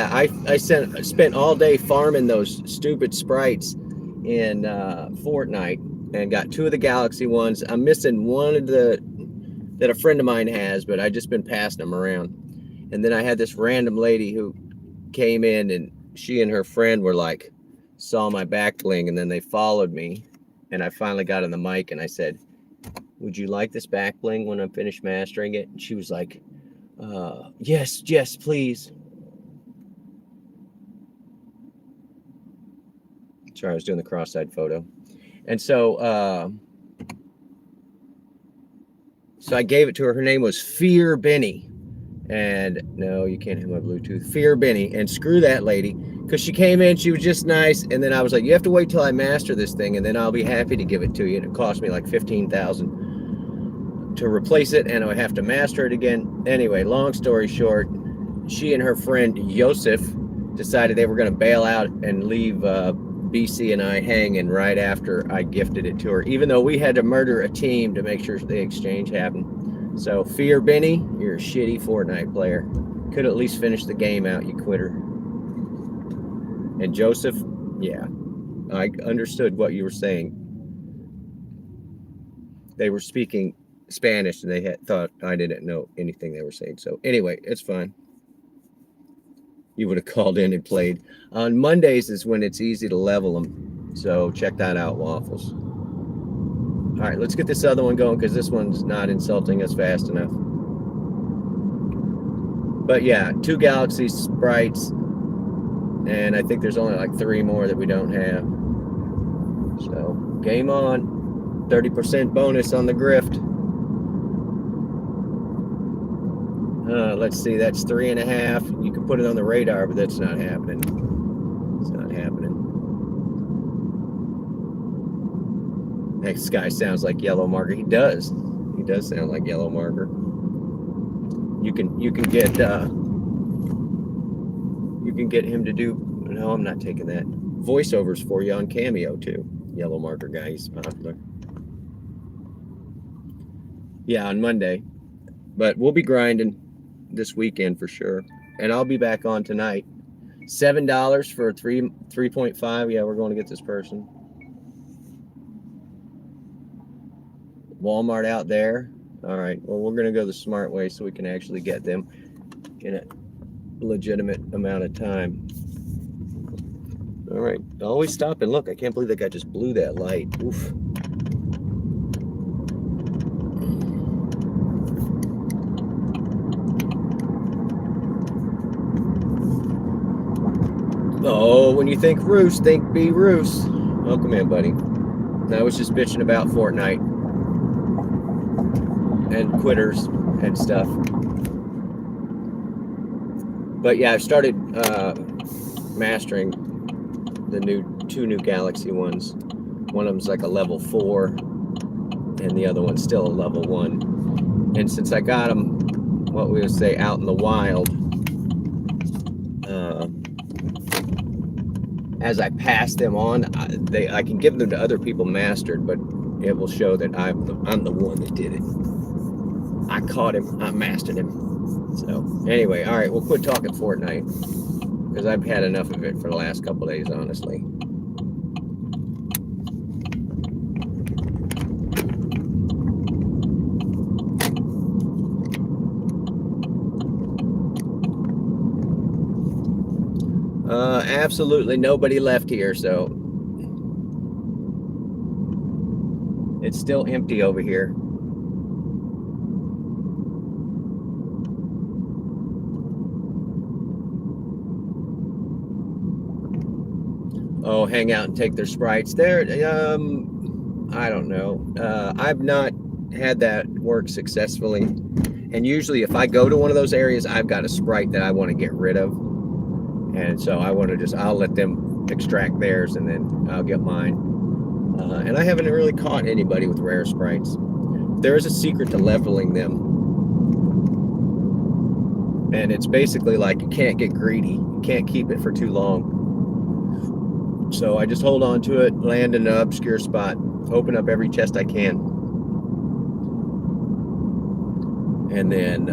yeah, I spent all day farming those stupid sprites in Fortnite and got 2 of the Galaxy ones. I'm missing one of the that a friend of mine has, but I just been passing them around. And then I had this random lady who came in, and she and her friend were like, saw my back bling, and then they followed me. And I finally got on the mic and I said, "Would you like this back bling when I'm finished mastering it?" And she was like, yes, please. Sorry, I was doing the cross-eyed photo. And so I gave it to her. Her name was Fear Benny. And no, you can't have my Bluetooth. Fear Benny. And screw that lady. Because she came in, she was just nice. And then I was like, you have to wait till I master this thing, and then I'll be happy to give it to you. And it cost me like $15,000 to replace it, and I would have to master it again. Anyway, long story short, she and her friend Yosef decided they were going to bail out and leave BC and I hanging right after I gifted it to her, even though we had to murder a team to make sure the exchange happened. So, Fear Benny, you're a shitty Fortnite player. Could at least finish the game out, you quitter. And Joseph, yeah, I understood what you were saying. They were speaking Spanish, and they thought I didn't know anything they were saying. So, anyway, it's fine. You would have called in and played. On Mondays is when it's easy to level them. So check that out, Waffles. All right, let's get this other one going because this one's not insulting us fast enough. But yeah, 2 Galaxy sprites. And I think there's only like 3 more that we don't have. So game on. 30% bonus on the grift. Let's see, that's 3.5. You can put it on the radar, but that's not happening. It's not happening. Next guy sounds like Yellow Marker. He does. He does sound like Yellow Marker. You can get him to do. No, I'm not taking that. Voiceovers for you on Cameo too. Yellow Marker guy, he's popular. Yeah, on Monday. But we'll be grinding this weekend for sure, and I'll be back on tonight. $7 for 3.5. Yeah, we're going to get this person. Walmart out there. All right, well, we're going to go the smart way so we can actually get them in a legitimate amount of time. All right, always stop and look. I can't believe that guy just blew that light. Oof. Oh, when you think Roos, think be Roos. Welcome in, buddy. I was just bitching about Fortnite and quitters and stuff. But yeah, I've started mastering the 2 new Galaxy ones. One of them's like a level 4, and the other one's still a level 1. And since I got them, what we would say, out in the wild, as I pass them on, I can give them to other people mastered, but it will show that I'm the one that did it. I caught him. I mastered him. So anyway, all right, we'll quit talking Fortnite because I've had enough of it for the last couple of days, honestly. Absolutely nobody left here, so it's still empty over here. Oh, hang out and take their sprites there. I don't know. I've not had that work successfully. And usually if I go to one of those areas, I've got a sprite that I want to get rid of. And so I want to I'll let them extract theirs and then I'll get mine. And I haven't really caught anybody with rare sprites. There is a secret to leveling them. And it's basically like you can't get greedy. You can't keep it for too long. So I just hold on to it, land in an obscure spot, open up every chest I can. And then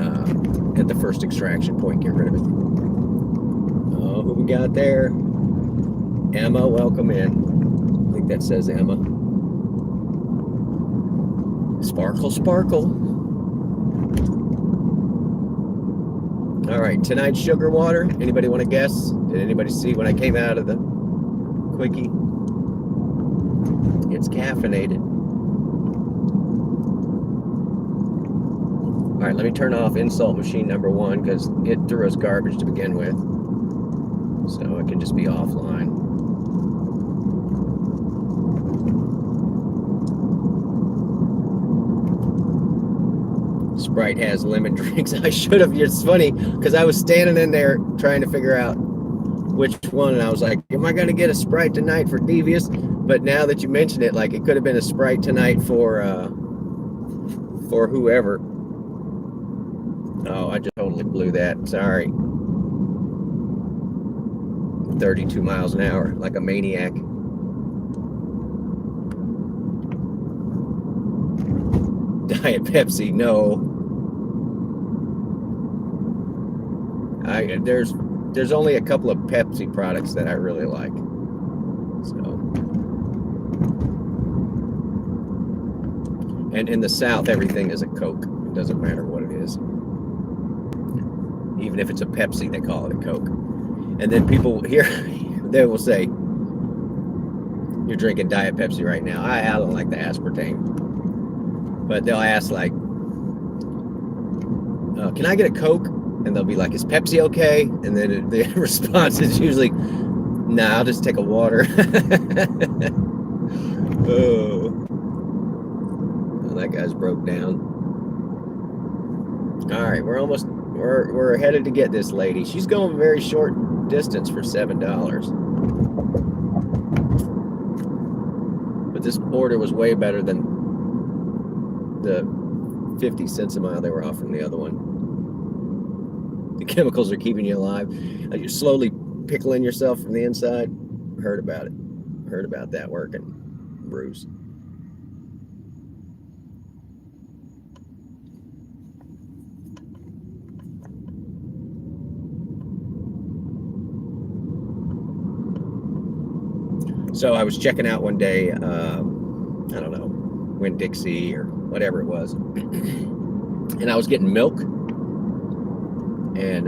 at the first extraction point, get rid of it. Oh, who we got there? Emma, welcome in. I think that says Emma. Sparkle, sparkle. All right, tonight's sugar water. Anybody want to guess? Did anybody see when I came out of the quickie? It's caffeinated. All right, let me turn off insult machine number 1 because it threw us garbage to begin with. So it can just be offline. Sprite has lemon drinks. I should have. It's funny because I was standing in there trying to figure out which one, and I was like, am I going to get a Sprite tonight for Devious? But now that you mention it, like it could have been a Sprite tonight for whoever. Oh, I just totally blew that. Sorry. 32 miles an hour, like a maniac. Diet Pepsi, no. There's only a couple of Pepsi products that I really like. So, and in the South, everything is a Coke. It doesn't matter what it is. Even if it's a Pepsi, they call it a Coke. And then people here, they will say, you're drinking Diet Pepsi right now. I don't like the aspartame. But they'll ask like, can I get a Coke? And they'll be like, is Pepsi okay? And then the response is usually, nah, I'll just take a water. Oh, that guy's broke down. All right, we're headed to get this lady. She's going very short distance for $7. But this order was way better than the 50 cents a mile they were offering the other one. The chemicals are keeping you alive. You're slowly pickling yourself from the inside. Heard about it. Heard about that working, Bruce. So I was checking out one day, I don't know, Winn-Dixie or whatever it was, and I was getting milk and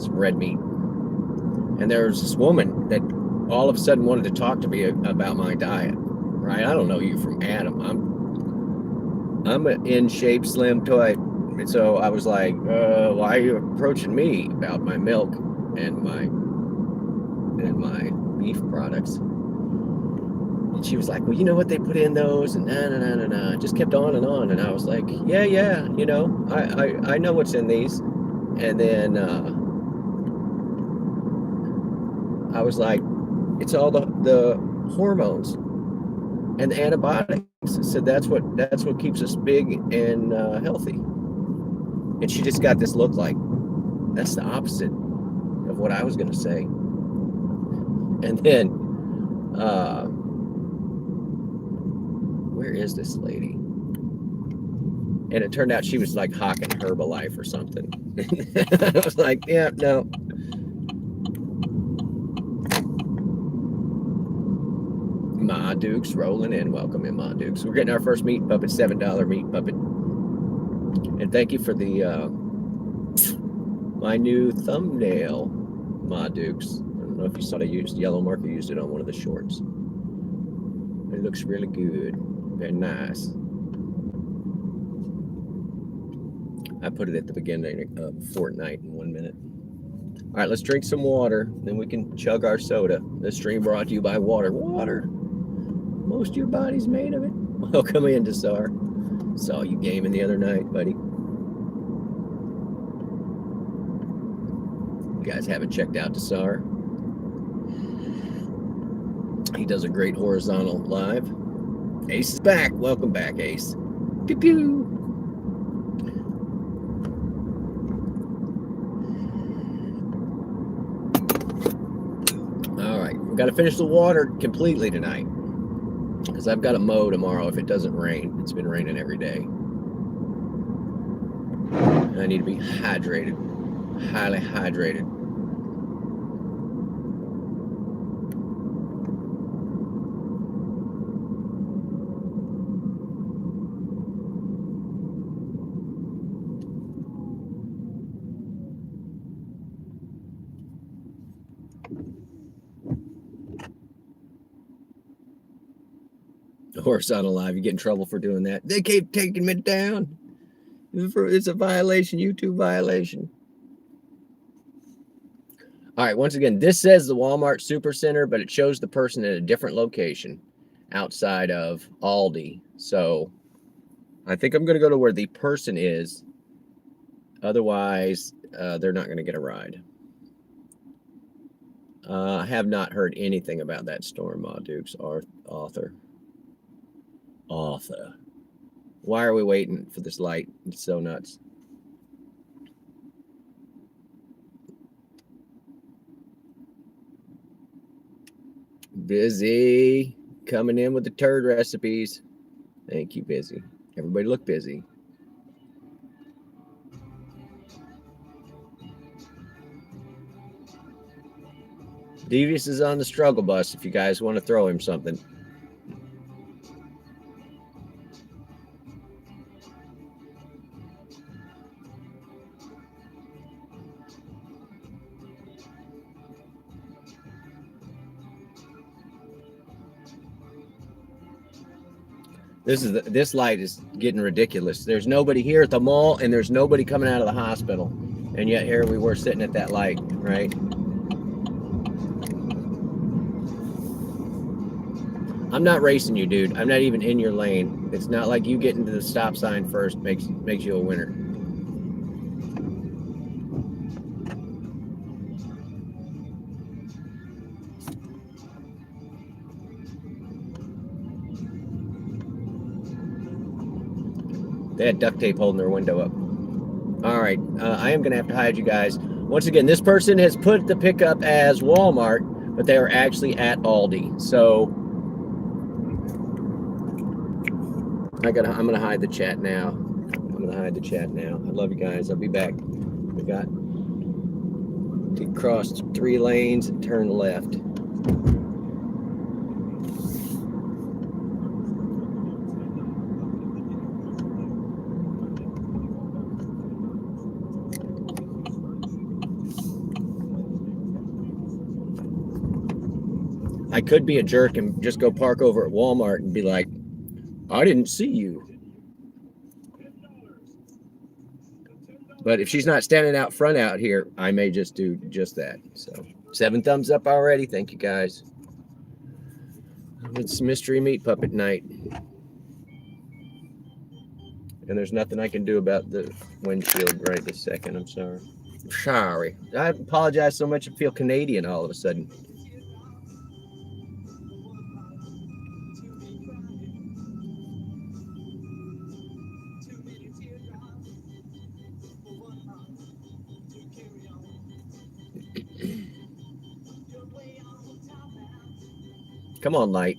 some red meat, and there was this woman that all of a sudden wanted to talk to me about my diet. Right? I don't know you from Adam. I'm an in shape, slim type, and so I was like, why are you approaching me about my milk and my beef products? And she was like, well, you know what they put in those, and nah. Just kept on, and I was like, yeah, you know, I know what's in these. And then I was like, it's all the hormones and the antibiotics. I said that's what keeps us big and healthy. And she just got this look like, that's the opposite of what I was going to say. And then, where is this lady? And it turned out she was like hawking Herbalife or something. I was like, yeah, no. Ma Dukes rolling in. Welcome in, Ma Dukes. We're getting our first meat puppet, $7 meat puppet. And thank you for the my new thumbnail, Ma Dukes. I don't know if you saw I used yellow marker, used it on one of the shorts. It looks really good. Very nice. I put it at the beginning of Fortnite in 1 minute. All right, let's drink some water. Then we can chug our soda. This stream brought to you by water. Water. Most of your body's made of it. Welcome in, Desar. Saw you gaming the other night, buddy. You guys haven't checked out Desar. He does a great horizontal live. Ace is back. Welcome back, Ace. Pew pew. All right, we've got to finish the water completely tonight because I've got to mow tomorrow if it doesn't rain. It's been raining every day. And I need to be hydrated, highly hydrated. Horse unalive. You get in trouble for doing that. They keep taking me down. It's a violation, YouTube violation. All right, once again, this says the Walmart Supercenter, but it shows the person at a different location outside of Aldi. So I think I'm going to go to where the person is. Otherwise, they're not going to get a ride. I have not heard anything about that storm, Ma Dukes author. Why are we waiting for this light? It's so nuts. Busy coming in with the turd recipes. Thank you, Busy. Everybody look busy. Devious is on the struggle bus if you guys want to throw him something. This light is getting ridiculous. There's nobody here at the mall, and there's nobody coming out of the hospital, and yet here we were sitting at that light, right? I'm not racing you, dude. I'm not even in your lane. It's not like you getting to the stop sign first makes you a winner. They had duct tape holding their window up. All right, I am going to have to hide you guys. Once again, this person has put the pickup as Walmart, but they are actually at Aldi. So I'm going to hide the chat now. I love you guys. I'll be back. We got to cross 3 lanes and turn left. I could be a jerk and just go park over at Walmart and be like, I didn't see you. But if she's not standing out front out here, I may just do just that. So 7 thumbs up already. Thank you, guys. It's mystery meat puppet night. And there's nothing I can do about the windshield right this second. I'm sorry. Sorry. I apologize so much I feel Canadian all of a sudden. Come on, light.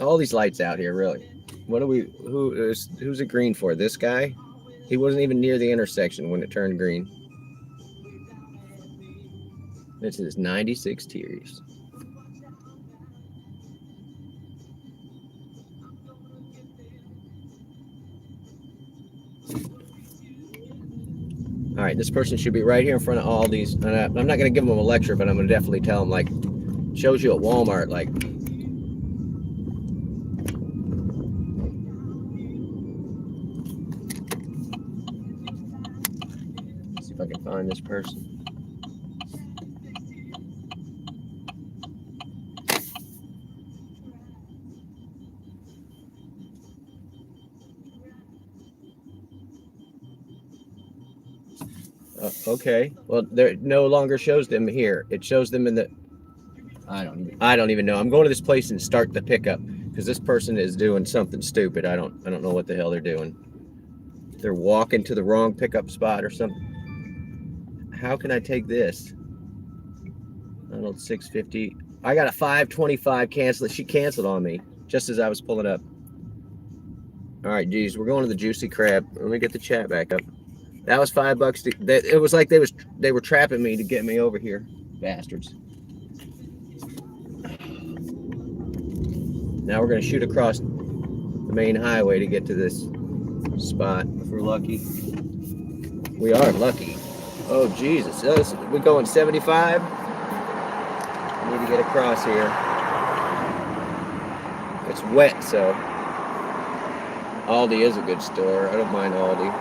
All these lights out here, really. What are we? Who's it green for? This guy? He wasn't even near the intersection when it turned green. This is 96 tiers. All right, this person should be right here in front of all these. And I'm not going to give them a lecture, but I'm going to definitely tell them, like, shows you at Walmart, like, see if I can find this person. Okay, well, there no longer shows them here. It shows them in the. I don't even know. I'm going to this place and start the pickup because this person is doing something stupid. I don't know what the hell they're doing. They're walking to the wrong pickup spot or something. How can I take this? Arnold 650. I got a 525 cancel. She canceled on me just as I was pulling up. All right, geez, we're going to the Juicy Crab. Let me get the chat back up. That was $5. It was like they were trapping me to get me over here, bastards. Now we're going to shoot across the main highway to get to this spot if we're lucky. We are lucky. Oh, Jesus. We're going 75. I need to get across here. It's wet, so Aldi is a good store. I don't mind Aldi.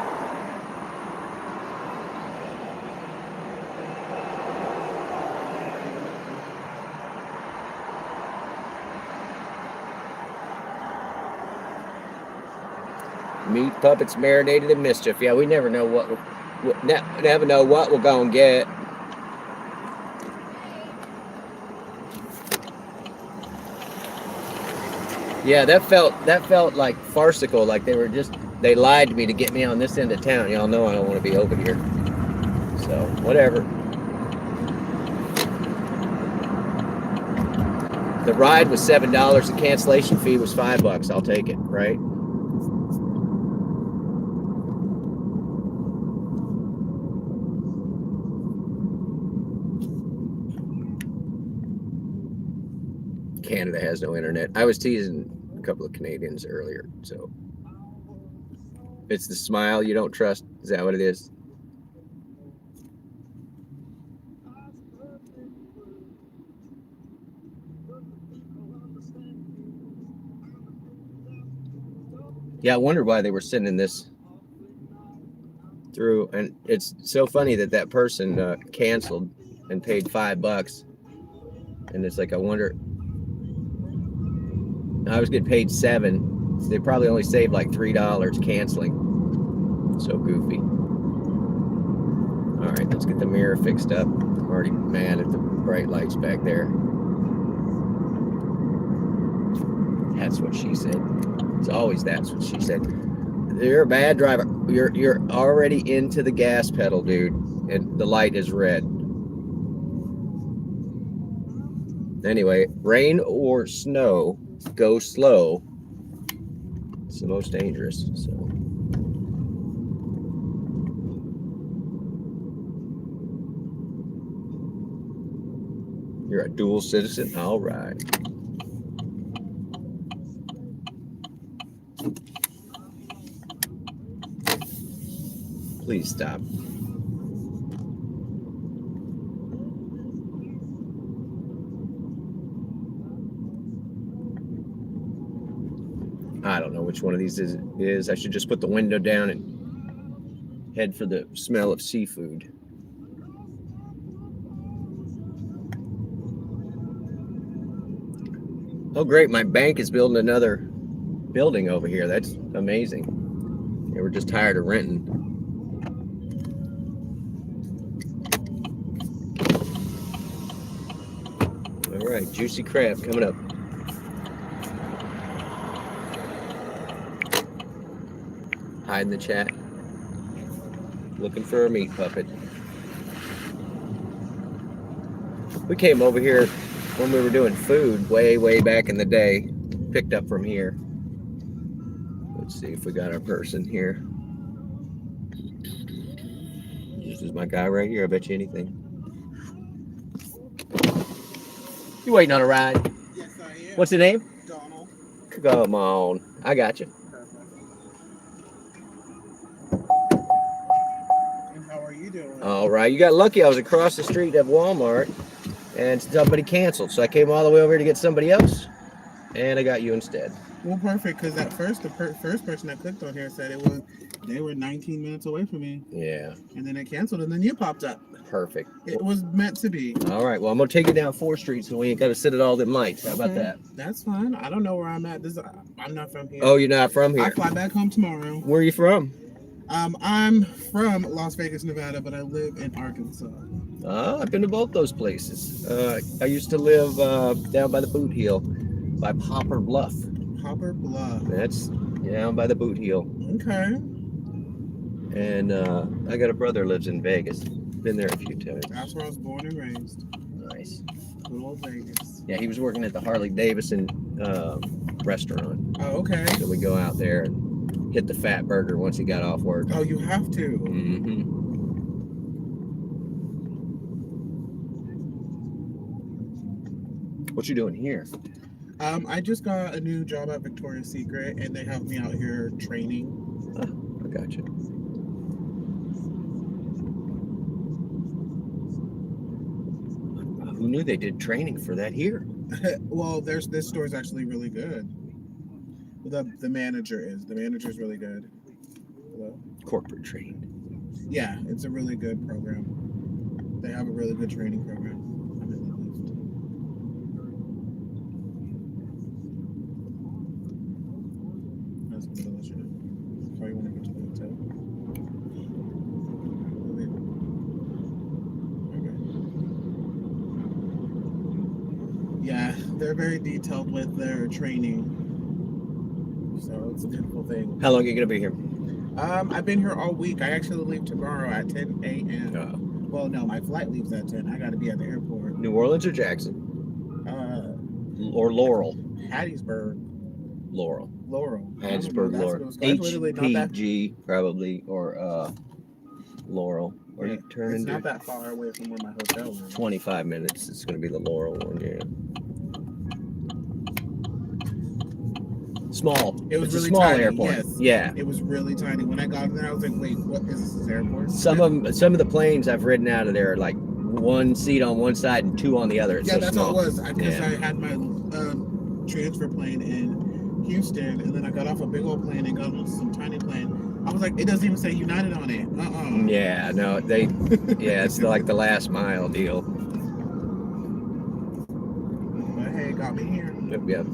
Meat puppets marinated in mischief. Yeah, we never know what never know what we're gonna get. Yeah, that felt like farcical. Like they lied to me to get me on this end of town. Y'all know I don't want to be over here. So whatever. The ride was $7. The cancellation fee was $5. I'll take it. Right. Canada has no internet. I was teasing a couple of Canadians earlier, so it's the smile you don't trust. Is that what it is? Yeah, I wonder why they were sending this through, and it's so funny that person canceled and paid $5, and it's like I wonder. I was getting paid $7. So they probably only saved like $3 canceling. So goofy. All right, let's get the mirror fixed up. I'm already mad at the bright lights back there. That's what she said. It's always that's what she said. You're a bad driver. You're already into the gas pedal, dude, and the light is red. Anyway, rain or snow, go slow. It's the most dangerous. So you're a dual citizen. All right. Please stop. I don't know which one of these is. I should just put the window down and head for the smell of seafood. Oh, great. My bank is building another building over here. That's amazing. They were just tired of renting. All right, juicy crab coming up. Hide in the chat. Looking for a meat puppet. We came over here when we were doing food way back in the day. Picked up from here. Let's see if we got our person here. This is my guy right here. I bet you anything. You waiting on a ride? Yes, I am. What's the name? Donald. Come on. I got you. And how are you doing? All right. You got lucky. I was across the street at Walmart and somebody canceled. So I came all the way over here to get somebody else. And I got you instead. Well, perfect, because at first, the first person that clicked on here said they were 19 minutes away from me. Yeah. And then it canceled, and then you popped up. Perfect. It was meant to be. All right. Well, I'm going to take you down 4th Street so we ain't got to sit at all them lights. How about that? That's fine. I don't know where I'm at. I'm not from here. Oh, you're not from here? I fly back home tomorrow. Where are you from? I'm from Las Vegas, Nevada, but I live in Arkansas. I've been to both those places. I used to live down by the Boot Heel, by Popper Bluff. Popper Bluff. That's down by the Boot Heel. Okay. And I got a brother who lives in Vegas. Been there a few times. That's where I was born and raised. Nice. Good old Vegas. Yeah, he was working at the Harley Davidson restaurant. Oh, okay. So we go out there and hit the Fat Burger once he got off work. Oh, you have to. Mm-hmm. What you doing here? I just got a new job at Victoria's Secret, and they have me out here training. Oh, I got you. Who knew they did training for that here? Well, this store is actually really good. The manager is. The manager's really good. Hello? Corporate trained. Yeah, it's a really good program. They have a really good training program. I'm in the lift. That's what I'll let you know. How you want to get to the hotel? Okay. Yeah, they're very detailed with their training. So it's a beautiful thing. How long are you gonna be here? I've been here all week. I actually leave tomorrow at 10 a.m. Well, no, my flight leaves at 10. I got to be at the airport. New Orleans or Jackson? Or Laurel? Hattiesburg. Laurel. Hattiesburg, Laurel. HPG probably, or Laurel. Or yeah, you turn it's into not that far away from where my hotel is. 25 minutes. It's going to be the Laurel one, yeah. Small. It was it's really a small tiny, airport. yes. Yeah. It was really tiny. When I got there, I was like, wait, what is this airport? Some of the planes I've ridden out of there are like one seat on one side and two on the other. It's yeah, so that's small. what it was. Because I had my transfer plane in Houston, and then I got off a big old plane and got on some tiny plane. I was like, it doesn't even say United on it. Yeah, no, it's like the last mile deal. But hey, got me here. Yep.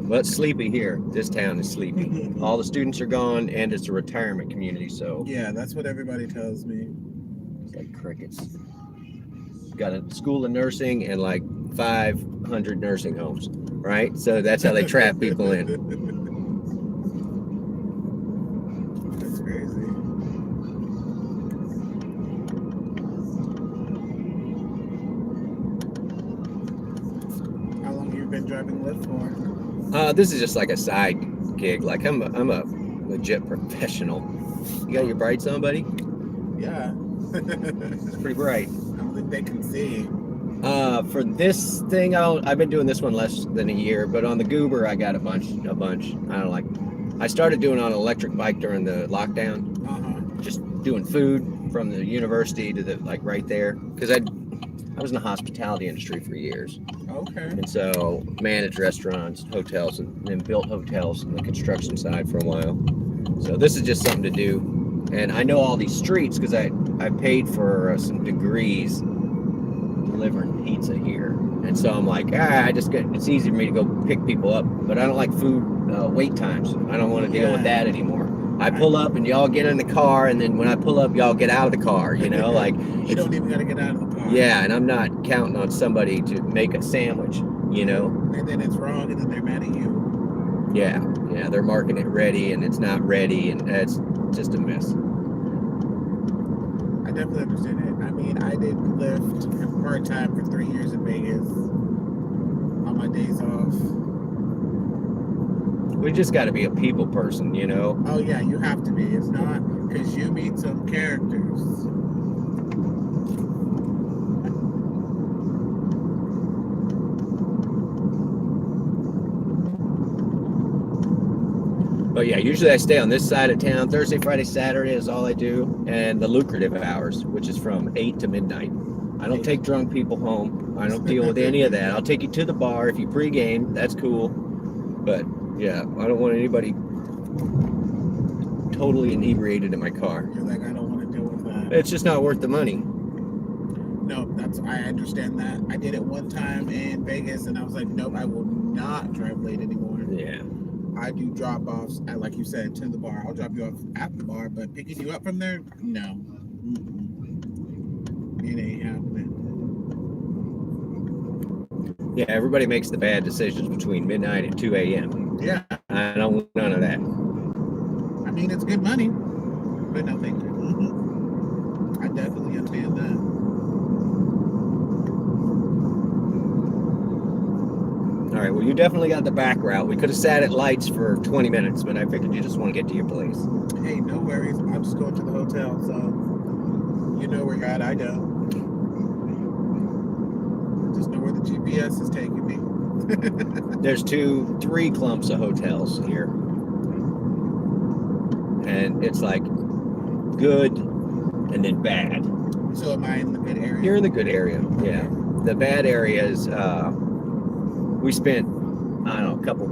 Well, it's sleepy here. This town is sleepy. All the students are gone, and it's a retirement community, so yeah, that's what everybody tells me. It's like crickets. Got a school of nursing and like 500 nursing homes, right? So that's how they trap people in. That's crazy. How long have you been driving Lyft for? This is just like a side gig. Like I'm a legit professional. You got your brights on, buddy? Yeah. It's pretty bright. I don't think they can see. For this thing, I've been doing this one less than a year, but on the Goober, I got a bunch. I started doing on an electric bike during the lockdown. Just doing food from the university to the right there, because I was in the hospitality industry for years. Okay. And so managed restaurants, hotels, and then built hotels on the construction side for a while. So this is just something to do. And I know all these streets because I paid for some degrees delivering pizza here. And so I'm like, it's easy for me to go pick people up, but I don't like food wait times. I don't want to deal with that anymore. I pull up and y'all get in the car, and then when I pull up, y'all get out of the car, you know, like you don't even got to get out of the car. Yeah, and I'm not counting on somebody to make a sandwich, you know. And then it's wrong, and then they're mad at you. Yeah, they're marking it ready, and it's not ready, and it's just a mess. I definitely understand it. I mean, I did Lyft part-time for 3 years in Vegas on my days off. We just got to be a people person, you know? Oh, yeah, you have to be. It's not because you meet some characters. But yeah, usually I stay on this side of town. Thursday, Friday, Saturday is all I do. And the lucrative hours, which is from 8 to midnight. I don't take drunk people home. I don't deal with any of that. I'll take you to the bar if you pregame. That's cool. But yeah, I don't want anybody totally inebriated in my car. You're like, I don't want to deal with that. It's just not worth the money. No, I understand that. I did it one time in Vegas, and I was like, nope, I will not drive late anymore. Yeah. I do drop-offs, like you said, to the bar. I'll drop you off at the bar, but picking you up from there, no. It ain't happening. Yeah, everybody makes the bad decisions between midnight and 2 a.m. Yeah. I don't want none of that. I mean, it's good money, but no thank you. I definitely understand that. All right, well, you definitely got the back route. We could have sat at lights for 20 minutes, but I figured you just want to get to your place. Hey, no worries. I'm just going to the hotel, so you know where you're at. I don't. Just know where the GPS is taking me. There's 3 clumps of hotels here. And it's like good and then bad. So am I in the good area? You're in the good area, yeah. The bad area is we spent, I don't know, a couple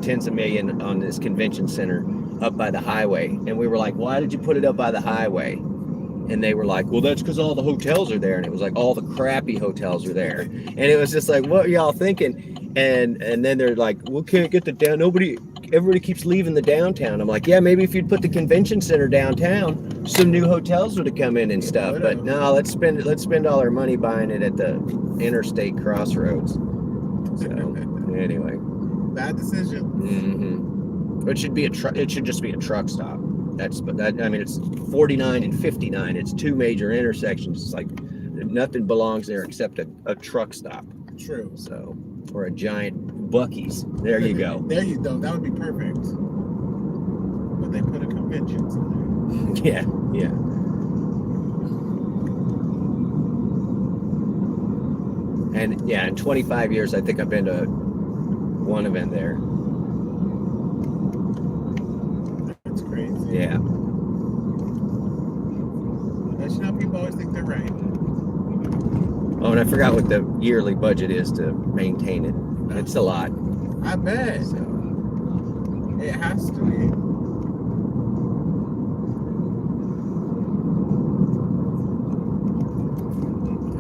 tens of million on this convention center up by the highway. And we were like, why did you put it up by the highway? And they were like, well, that's because all the hotels are there. And it was like, all the crappy hotels are there. And it was just like, what are y'all thinking? And then they're like, we can't get the down. Everybody keeps leaving the downtown. I'm like, yeah, maybe if you'd put the convention center downtown, some new hotels would have come in and stuff. But no, let's spend all our money buying it at the interstate crossroads. So anyway, bad decision. Mm-hmm. It should be it should just be a truck stop. I mean, it's 49 and 59. It's two major intersections. It's like nothing belongs there except a truck stop. True. So, or a giant Buc-ee's. There you go. There you go. That would be perfect. But they put a convention center. Yeah, yeah. And yeah, in 25 years, I think I've been to one event there. That's crazy. Yeah. But you know, people always think they're right. Oh, and I forgot what the yearly budget is to maintain it. It's a lot. I bet. So. It has to be.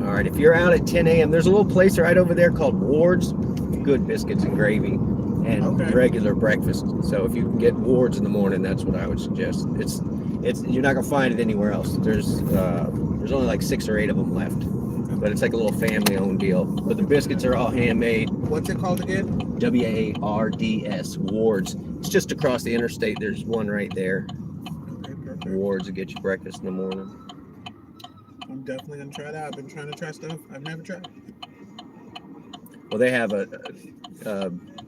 All right, if you're out at 10 a.m., there's a little place right over there called Ward's. Good biscuits and gravy and regular breakfast. So if you can get Ward's in the morning, that's what I would suggest. It's you're not gonna find it anywhere else. There's only like 6 or 8 of them left, but it's like a little family-owned deal. But the biscuits are all handmade. What's it called again? Wards. Ward's. It's just across the interstate. There's one right there. Okay, perfect. Ward's will get you breakfast in the morning. I'm definitely gonna try that. I've been trying to try stuff I've never tried. Well, they have a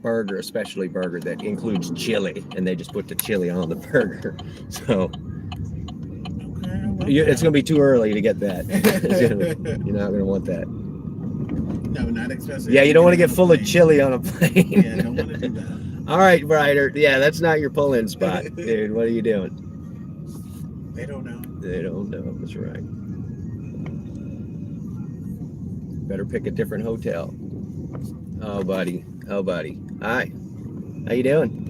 burger, a specialty burger that includes chili, and they just put the chili on the burger. So it's going to be too early to get that. You're not going to want that. No, not especially. Yeah, you don't want to get full of chili on a plane. Yeah, I don't want to do that. All right, Ryder. Yeah, that's not your pull-in spot, dude. What are you doing? They don't know. They don't know. That's right. Better pick a different hotel. Oh, buddy. Oh, buddy. Hi. How you doing?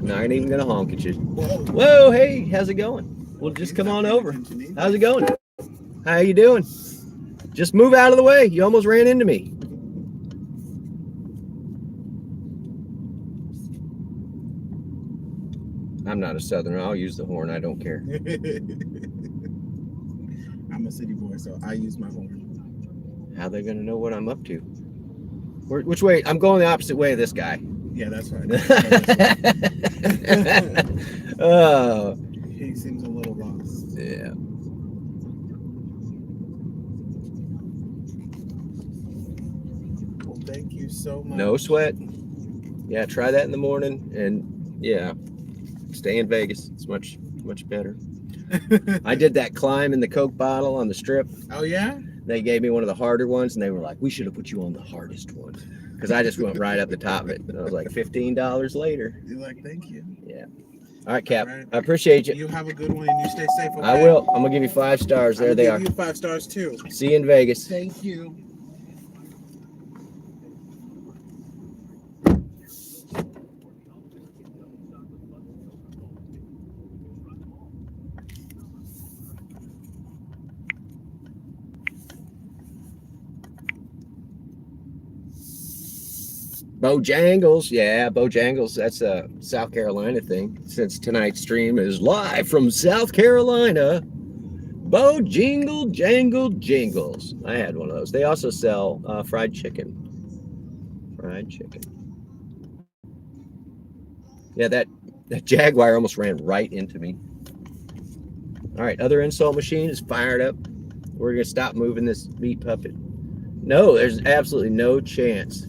Not even gonna honk at you. Whoa. Whoa, hey, how's it going? Well, just come on over. How's it going? How you doing? Just move out of the way. You almost ran into me. I'm not a Southerner. I'll use the horn. I don't care. I'm a city boy, so I use my horn. How they gonna know what I'm up to? Which way? I'm going the opposite way of this guy. Yeah, that's right. Oh. He seems a little lost. Yeah. Well, thank you so much. No sweat. Yeah, try that in the morning, and yeah, stay in Vegas. It's much better. I did that climb in the Coke bottle on the Strip. Oh yeah. They gave me one of the harder ones, and they were like, we should have put you on the hardest one. Because I just went right up the top of it. And I was like, $15 later. You're like, thank you. Yeah. All right, Cap. All right. I appreciate you. You have a good one, and you stay safe. Okay? I will. I'm going to give you 5 stars. There they are. I'll give you 5 stars, too. See you in Vegas. Thank you. Bojangles, yeah, Bojangles. That's a South Carolina thing. Since tonight's stream is live from South Carolina, Bojingle Jangle Jingles. I had one of those. They also sell fried chicken. Fried chicken. Yeah, that Jaguar almost ran right into me. All right, other insult machine is fired up. We're gonna stop moving this meat puppet. No, there's absolutely no chance.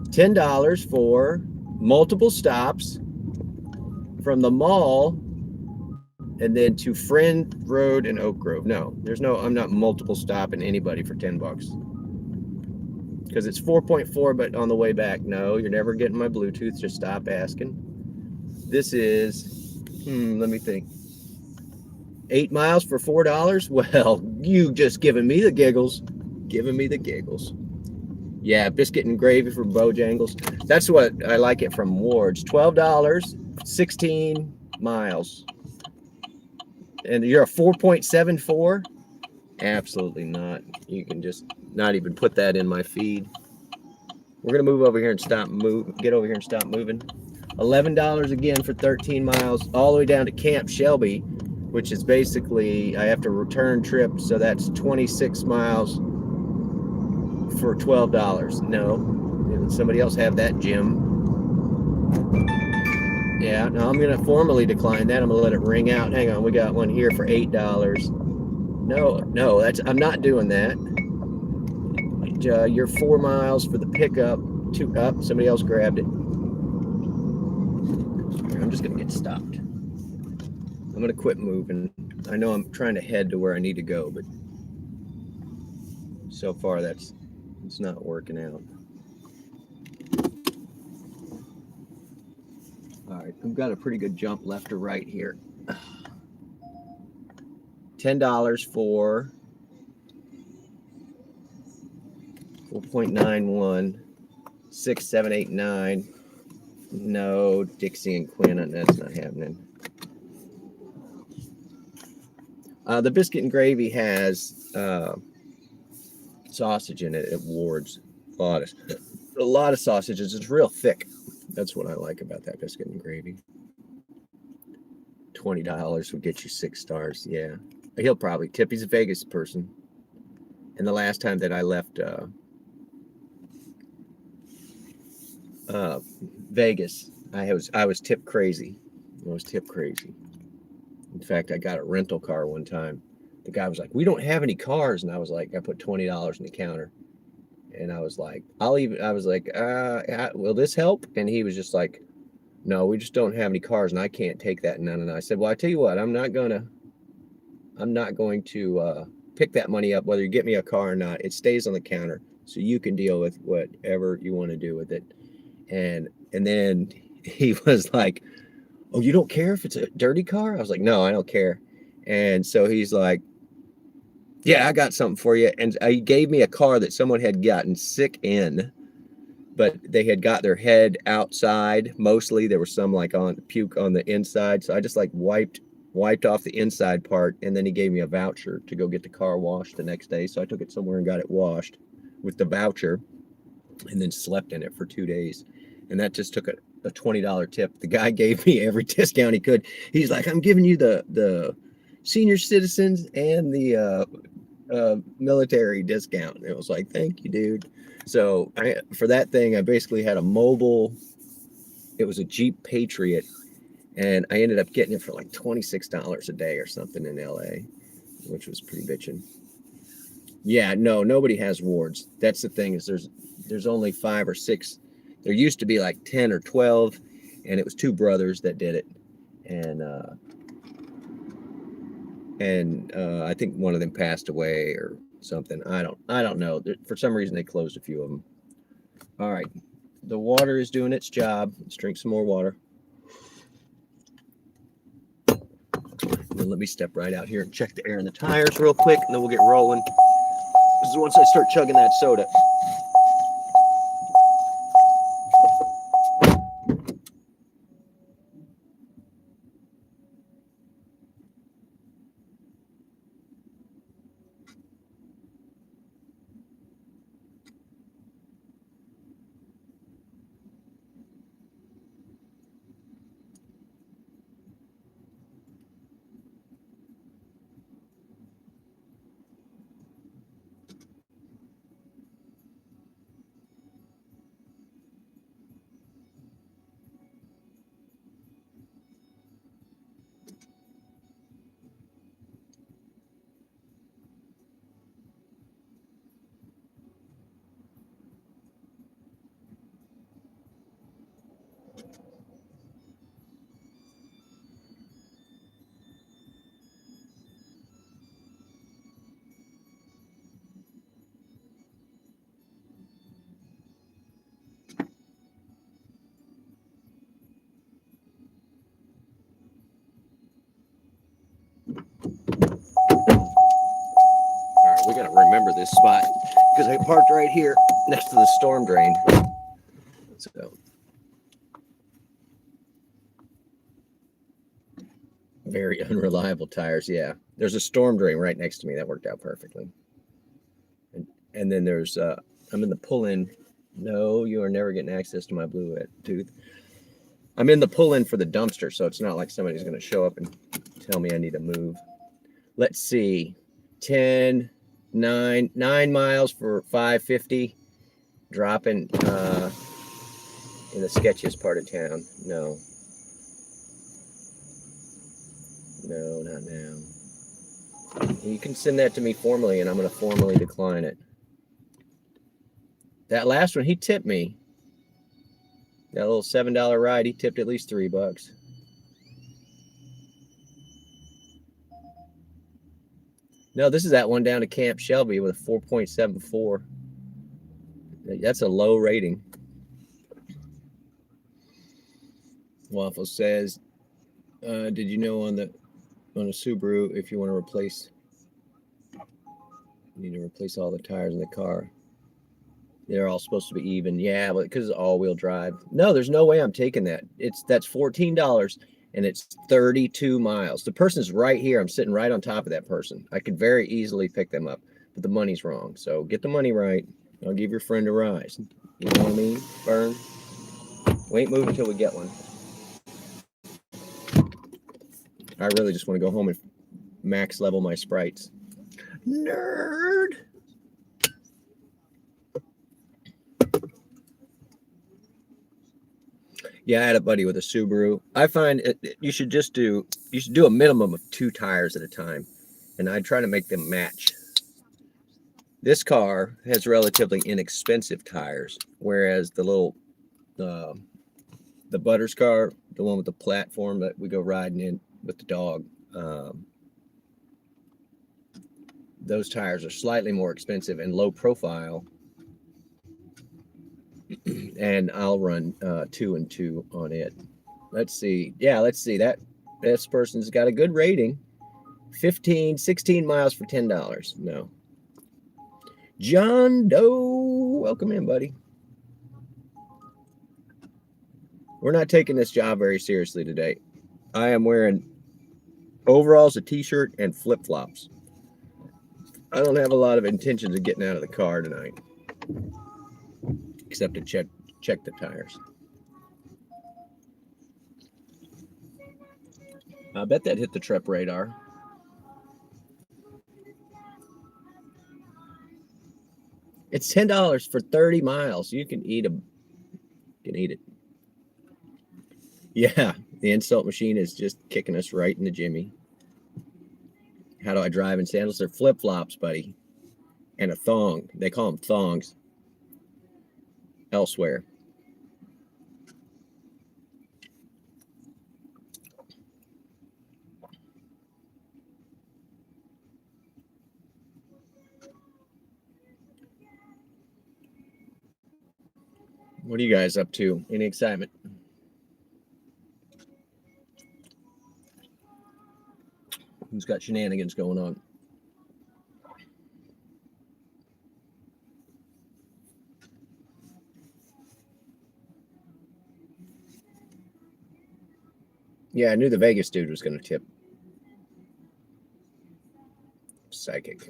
$10 for multiple stops from the mall and then to Friend Road and Oak Grove. No, I'm not multiple stopping anybody for $10 because it's 4.4, but on the way back. No, you're never getting my Bluetooth. Just stop asking. This is, let me think. 8 miles for $4? Well, you just giving me the giggles. Giving me the giggles. Yeah, biscuit and gravy for Bojangles. That's what I like it from Ward's. $12, 16 miles. And you're a 4.74? Absolutely not. You can just not even put that in my feed. We're gonna move over here and get over here and stop moving. $11 again for 13 miles, all the way down to Camp Shelby, which is basically I have to return trip, so that's 26 miles for $12. No, somebody else have that, Jim. Yeah, no, I'm gonna formally decline that. I'm gonna let it ring out. Hang on, we got one here for $8. No, I'm not doing that. You're 4 miles for the pickup. Somebody else grabbed it. I'm just gonna get stopped. I'm gonna quit moving. I know I'm trying to head to where I need to go, but so far it's not working out. All right, I've got a pretty good jump left to right here. $10 for 4.91, 6, 7, 8, 9. No, Dixie and Quinn, that's not happening. The biscuit and gravy has sausage in it at Ward's. A lot of sausages. It's real thick. That's what I like about that biscuit and gravy. $20 would get you 6 stars. Yeah, he'll probably tip. He's a Vegas person. And the last time that I left Vegas, I was tip crazy. In fact, I got a rental car one time. The guy was like, "We don't have any cars," and I was like, I put $20 in the counter, and I was like, "Will this help?" And he was just like, "No, we just don't have any cars, and I can't take that." And I said, "Well, I tell you what, I'm not going to pick that money up whether you get me a car or not. It stays on the counter, so you can deal with whatever you want to do with it." And then he was like, "Oh, you don't care if it's a dirty car?" I was like, "No, I don't care." And so he's like, "Yeah, I got something for you." And he gave me a car that someone had gotten sick in, but they had got their head outside. Mostly there was some like on puke on the inside. So I just like wiped off the inside part. And then he gave me a voucher to go get the car washed the next day. So I took it somewhere and got it washed with the voucher and then slept in it for 2 days. And that just took a $20 tip. The guy gave me every discount he could. He's like, "I'm giving you the senior citizens and the military discount." And it was like, "Thank you, dude." So for that thing, I basically had a mobile. It was a Jeep Patriot, and I ended up getting it for like $26 a day or something in LA, which was pretty bitching. Yeah, no, nobody has Wards. That's the thing, is there's only 5 or 6. There used to be like 10 or 12, and it was 2 brothers that did it. And I think one of them passed away or something. I don't know. For some reason they closed a few of them. All right, the water is doing its job. Let's drink some more water. And let me step right out here and check the air in the tires real quick, and then we'll get rolling. This is once I start chugging that soda. remember this spot because I parked right here next to the storm drain. So very unreliable tires. Yeah, there's a storm drain right next to me. That worked out perfectly. And then there's I'm in the pull-in. No, you are never getting access to my Bluetooth. I'm in the pull-in for the dumpster, so it's not like somebody's going to show up and tell me I need to move. Let's see, 9 miles for 550, dropping in the sketchiest part of town. No, not now. You can send that to me formally, and I'm going to formally decline it. That last one, he tipped me. That little $7 ride, he tipped at least $3. No, this is that one down to Camp Shelby with a 4.74. That's a low rating. Waffle says, did you know on a Subaru, if you want to replace, you need to replace all the tires in the car. They're all supposed to be even. Yeah, but because it's all-wheel drive. No, there's no way I'm taking that. That's $14 and it's 32 miles. The person's right here. I'm sitting right on top of that person. I could very easily pick them up, but the money's wrong. So get the money right. I'll give your friend a rise. You know what I mean? Burn. We ain't moving until we get one. I really just want to go home and max level my sprites. Nerd. Yeah, I had a buddy with a Subaru. I find you should do a minimum of 2 tires at a time, and I try to make them match. This car has relatively inexpensive tires, whereas the little the Butters car, the one with the platform that we go riding in with the dog, those tires are slightly more expensive and low profile. And I'll run 2 and 2 on it. Let's see. Yeah, let's see. This person's got a good rating. 16 miles for $10. No. John Doe, welcome in, buddy. We're not taking this job very seriously today. I am wearing overalls, a t-shirt, and flip-flops. I don't have a lot of intentions of getting out of the car tonight, except to check the tires. I bet that hit the trip radar. It's $10 for 30 miles. You can eat them. You can eat it. Yeah, the insult machine is just kicking us right in the jimmy. How do I drive in sandals? They're flip-flops, buddy. And a thong. They call them thongs elsewhere. What are you guys up to? Any excitement? Who's got shenanigans going on? Yeah, I knew the Vegas dude was going to tip. Psychic.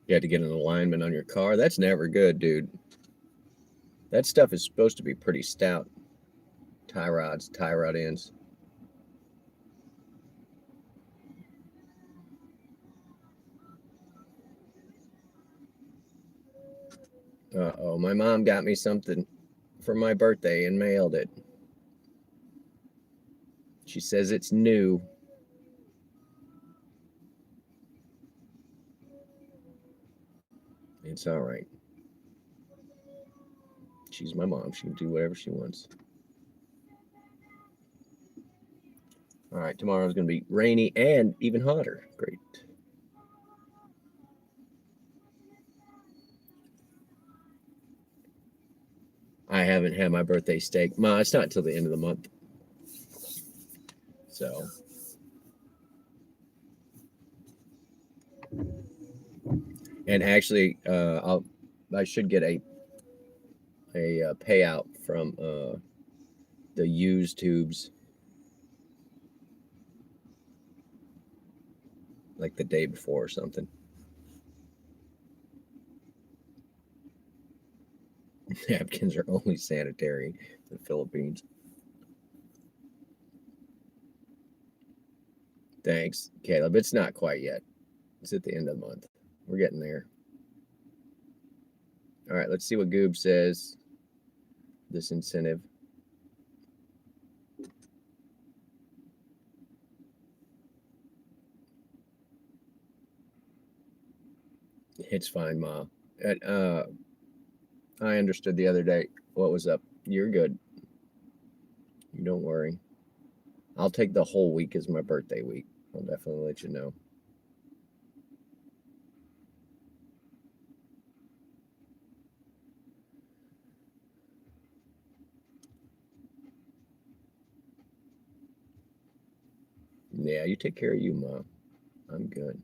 You had to get an alignment on your car. That's never good, dude. That stuff is supposed to be pretty stout. Tie rods, tie rod ends. Uh-oh, my mom got me something for my birthday and mailed it. She says it's new. It's all right. She's my mom. She can do whatever she wants. All right, tomorrow's going to be rainy and even hotter. Great. I haven't had my birthday steak. Ma, it's not until the end of the month. So, and actually, I should get a payout from the used tubes like the day before or something. Napkins are only sanitary in the Philippines. Thanks, Caleb. It's not quite yet. It's at the end of the month. We're getting there. All right, let's see what Goob says. This incentive. It's fine, Ma. I understood the other day. What was up? You're good. You don't worry. I'll take the whole week as my birthday week. I'll definitely let you know. Yeah, you take care of you, Mom. I'm good.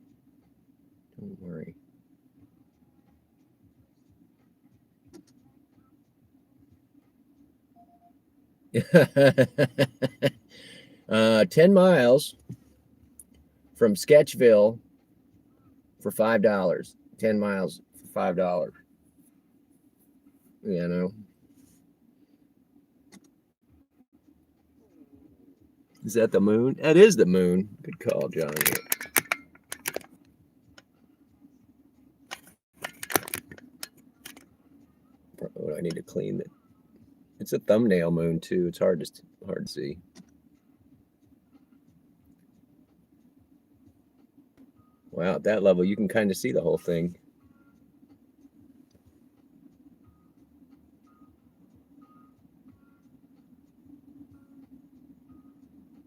Don't worry. uh, 10 miles from Sketchville for $5. 10 miles for $5. You know. Is that the moon? That is the moon. Good call, Johnny. Oh, I need to clean it. It's a thumbnail moon too. It's hard to see. Wow, at that level you can kind of see the whole thing.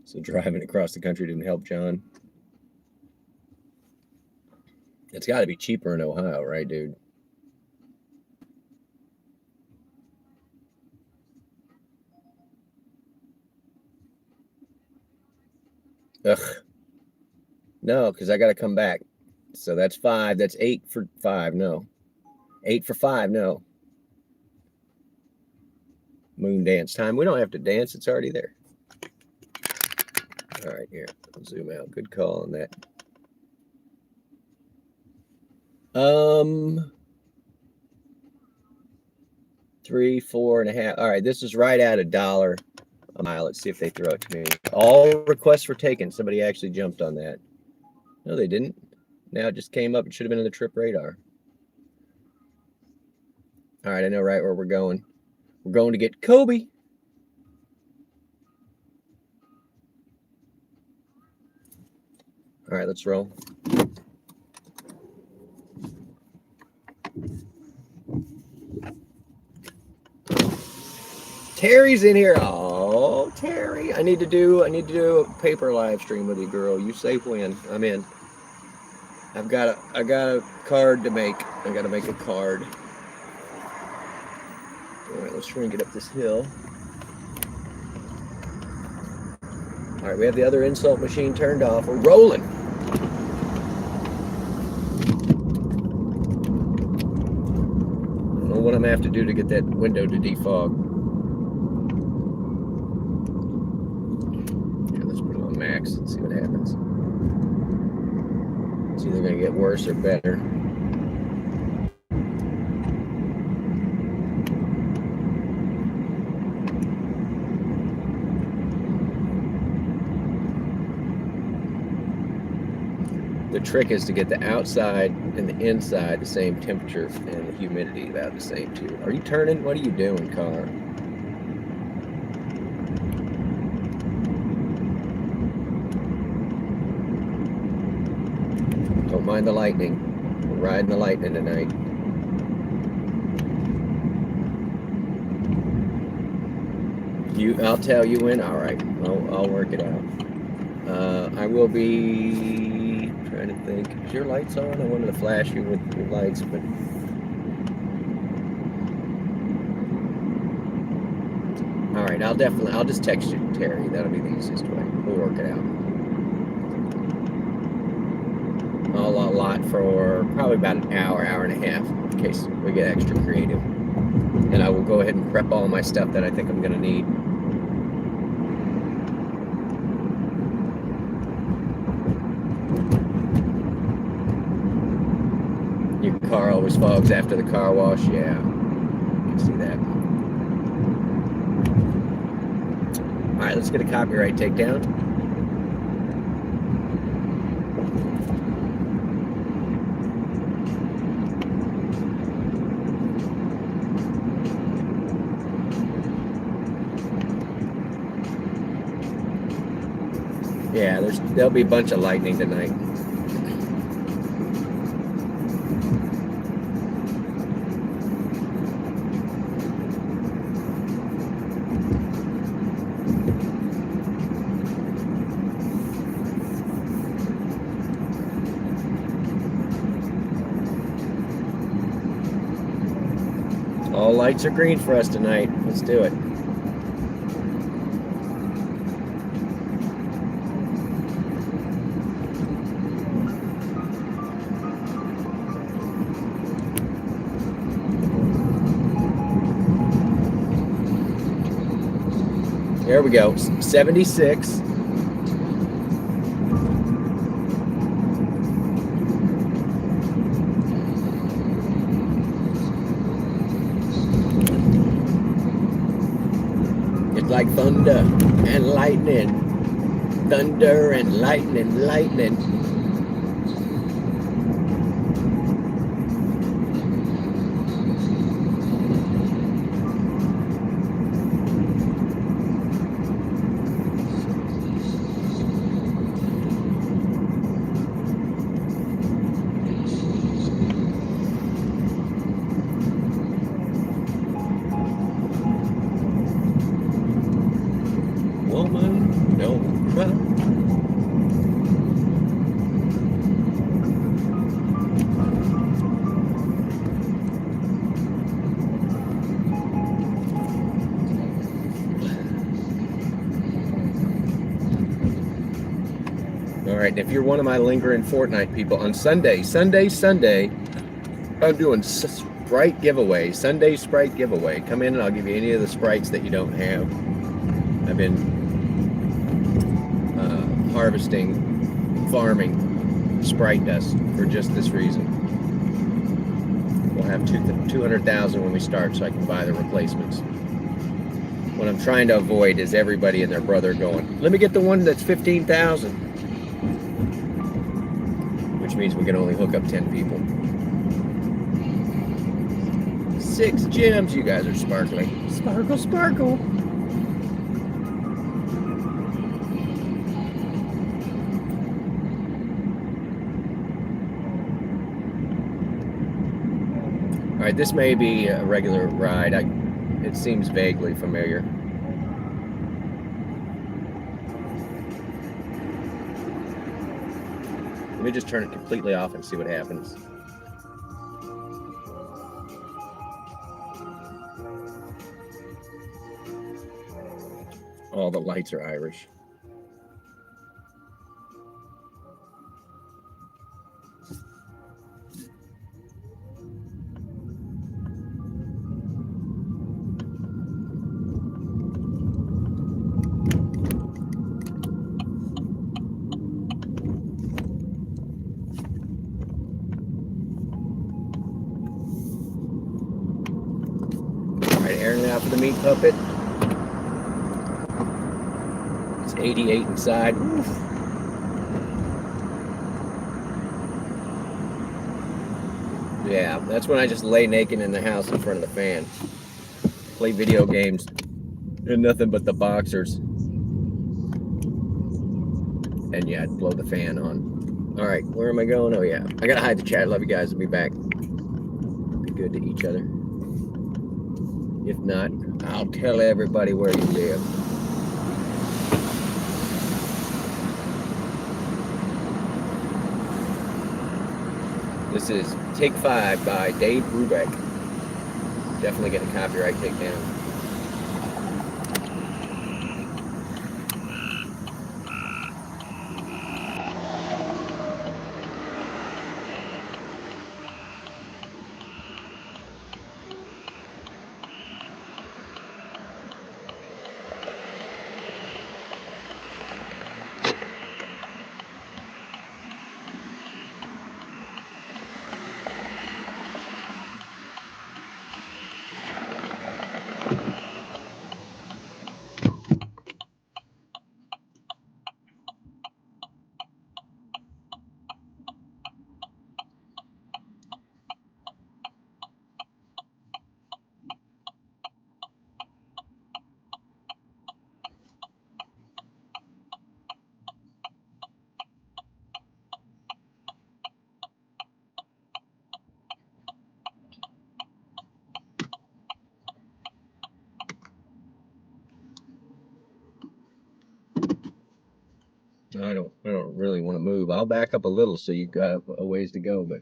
So driving across the country didn't help John. It's got to be cheaper in Ohio, right, dude? Ugh. No, because I got to come back. So that's 5. That's 8 for 5. No. 8 for 5. No. Moon dance time. We don't have to dance. It's already there. All right, here. I'll zoom out. Good call on that. 3, 4.5. All right, this is right at $1 a mile. Let's see if they throw it to me. All requests were taken. Somebody actually jumped on that. No, they didn't. Now it just came up. It should have been in the trip radar. All right, I know right where we're going. We're going to get Kobe. All right, let's roll. Terry's in here. Oh, Terry. I need to do a paper live stream with you, girl. You say when. I'm in. I got a card to make. I gotta make a card. All right, let's try and get up this hill. All right, we have the other insult machine turned off. We're rolling. I don't know what I'm gonna have to do to get that window to defog. Yeah, let's put it on max and see what happens. It's either gonna get worse or better. The trick is to get the outside and the inside the same temperature and the humidity about the same too. Are you turning? What are you doing, car? Don't mind the lightning. We're riding the lightning tonight. I'll tell you when. All right, I'll work it out. I will be trying to think. Is your lights on? I wanted to flash you with your lights, but all right. I'll just text you, Terry. That'll be the easiest way. We'll work it out. A lot for probably about an hour and a half, in case we get extra creative. And I will go ahead and prep all my stuff that I think I'm gonna need. Your car always fogs after the car wash. Yeah, I can see that. All right, let's get a copyright takedown. Yeah, there'll be a bunch of lightning tonight. All lights are green for us tonight. Let's do it. There we go. 76. It's like thunder and lightning. Thunder and lightning, lightning. Woman, don't cry. All right, if you're one of my lingering Fortnite people, on Sunday, I'm doing Sprite giveaway, Sunday Sprite giveaway. Come in and I'll give you any of the Sprites that you don't have. I've been farming Sprite dust for just this reason. We'll have 200,000 when we start, so I can buy the replacements. What I'm trying to avoid is everybody and their brother going, let me get the one that's 15,000. Which means we can only hook up 10 people. 6 gems. You guys are sparkling. Sparkle, sparkle. All right, this may be a regular ride. It seems vaguely familiar. Let me just turn it completely off and see what happens. All the lights are Irish. Airing it out for the meat puppet. It's 88 inside. Oof. Yeah, that's when I just lay naked in the house in front of the fan. Play video games and nothing but the boxers. And yeah, I'd blow the fan on. All right, where am I going? Oh yeah, I gotta hide the chat. Love you guys. I'll be back. Be good to each other. If not, I'll tell everybody where you live. This is Take 5 by Dave Brubeck. Definitely get a copyright takedown. I don't really want to move. I'll back up a little so you've got a ways to go, but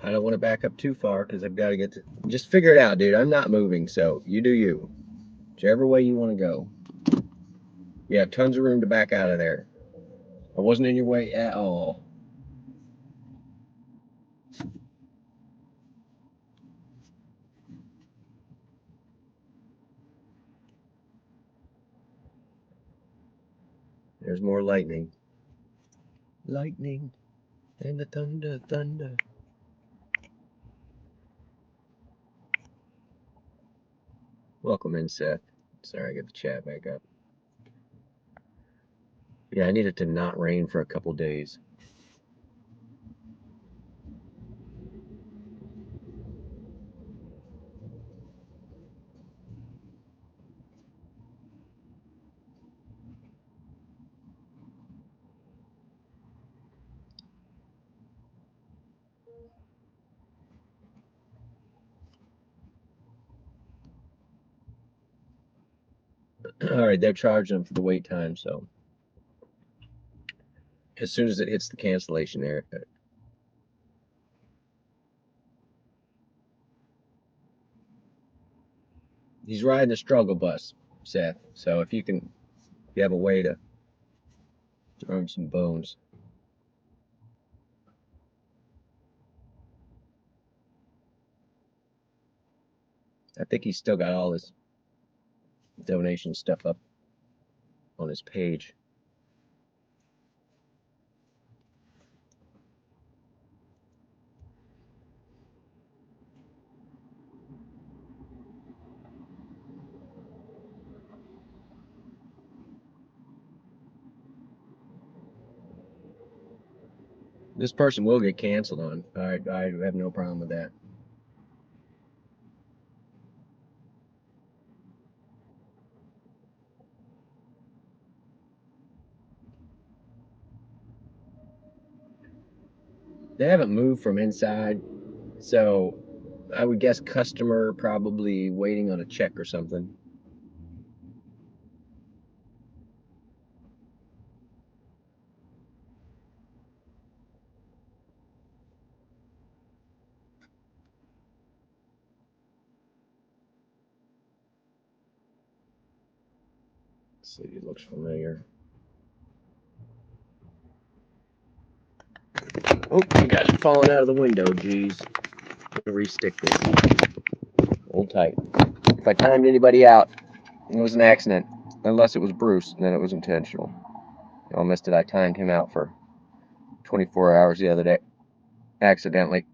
I don't want to back up too far because I've got to get to. Just figure it out, dude. I'm not moving, so you do you. Whichever way you want to go. You have tons of room to back out of there. I wasn't in your way at all. There's more lightning. Lightning and the thunder, thunder. Welcome in, Seth. Sorry, I got the chat back up. Yeah, I need it to not rain for a couple days. All right, they're charging them for the wait time, so as soon as it hits the cancellation area. He's riding a struggle bus, Seth. So if you have a way to earn some bones. I think he's still got all his donation stuff up on his page. This person will get canceled on. I have no problem with that. They haven't moved from inside, so I would guess customer probably waiting on a check or something. City looks familiar. Oh, you guys are falling out of the window, geez. Restick this. Hold tight. If I timed anybody out, it was an accident. Unless it was Bruce, then it was intentional. Y'all missed it. I timed him out for 24 hours the other day. Accidentally.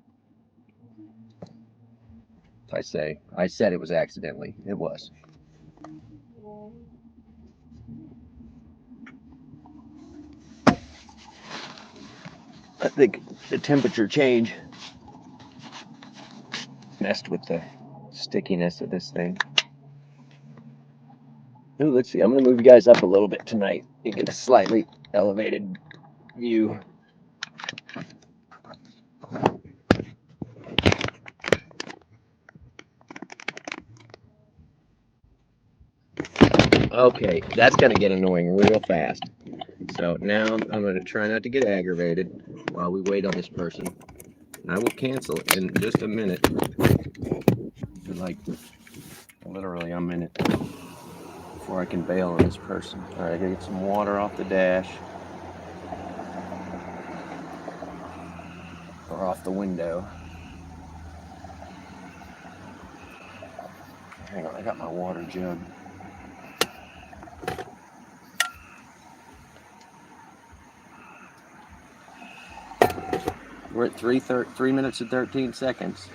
I said it was accidentally. It was. I think the temperature change messed with the stickiness of this thing. Ooh, let's see. I'm going to move you guys up a little bit tonight. You get a slightly elevated view. Okay, that's going to get annoying real fast. So now I'm going to try not to get aggravated while we wait on this person. And I will cancel in just a minute. Like literally a minute before I can bail on this person. All right, I gotta get some water off the dash or off the window. Hang on, I got my water jug. We're at 3 minutes and 13 seconds.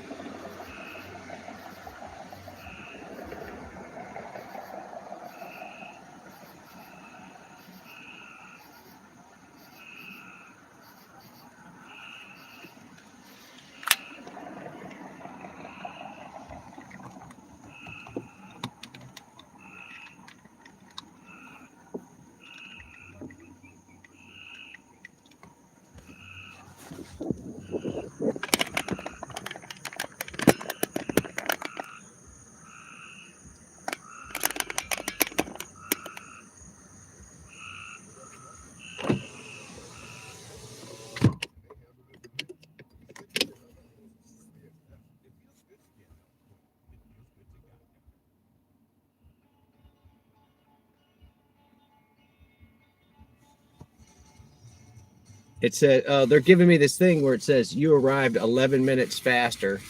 It said they're giving me this thing where it says you arrived 11 minutes faster.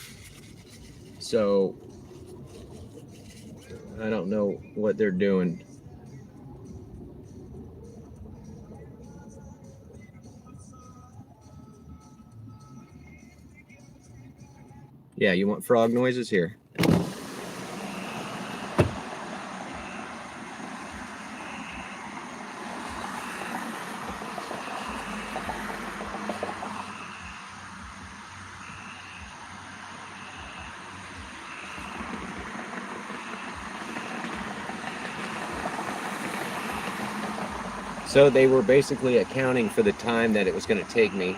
So I don't know what they're doing. Yeah, you want frog noises here? So they were basically accounting for the time that it was going to take me.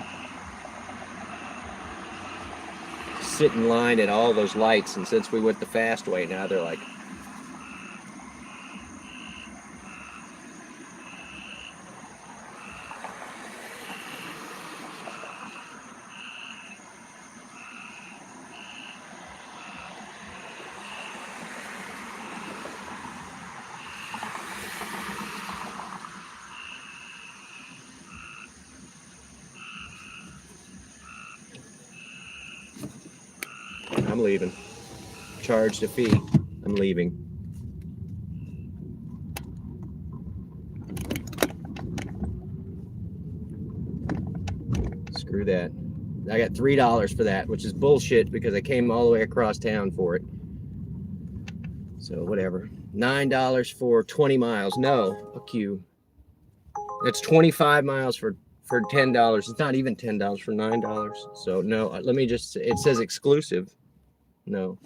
Sit in line at all those lights, and since we went the fast way, now they're like, I'm leaving. Charged a fee. I'm leaving. Screw that. I got $3 for that, which is bullshit because I came all the way across town for it. So whatever. $9 for 20 miles. No, fuck you. That's 25 miles for $10. It's not even $10 for $9. So no, let me just, it says exclusive. No.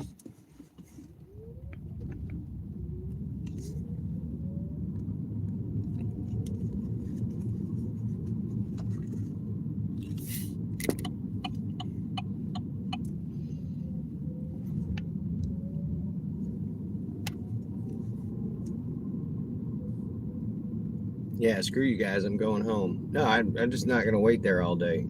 Yeah, screw you guys. I'm going home. No, I'm just not going to wait there all day.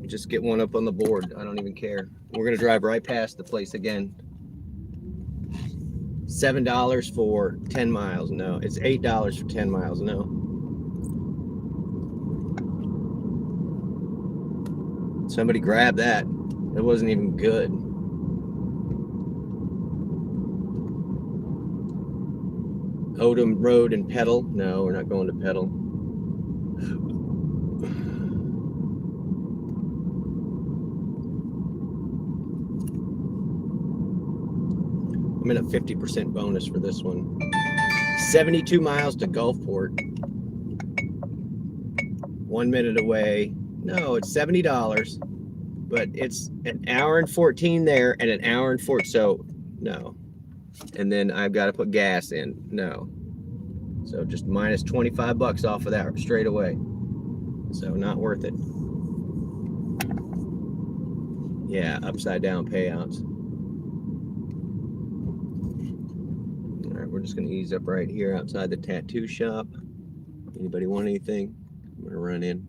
Just get one up on the board. I don't even care. We're going to drive right past the place again. $7 for 10 miles. No, it's $8 for 10 miles. No. Somebody grab that. It wasn't even good. Odom Road and Pedal. No, we're not going to Pedal. I'm in a 50% bonus for this one. 72 miles to Gulfport. 1 minute away. No, it's $70, but it's an hour and 14 there and an hour and 4. So no. And then I've got to put gas in. No. So just minus 25 bucks off of that straight away. So not worth it. Yeah, upside down payouts. All right, we're just going to ease up right here outside the tattoo shop. Anybody want anything? I'm gonna run in.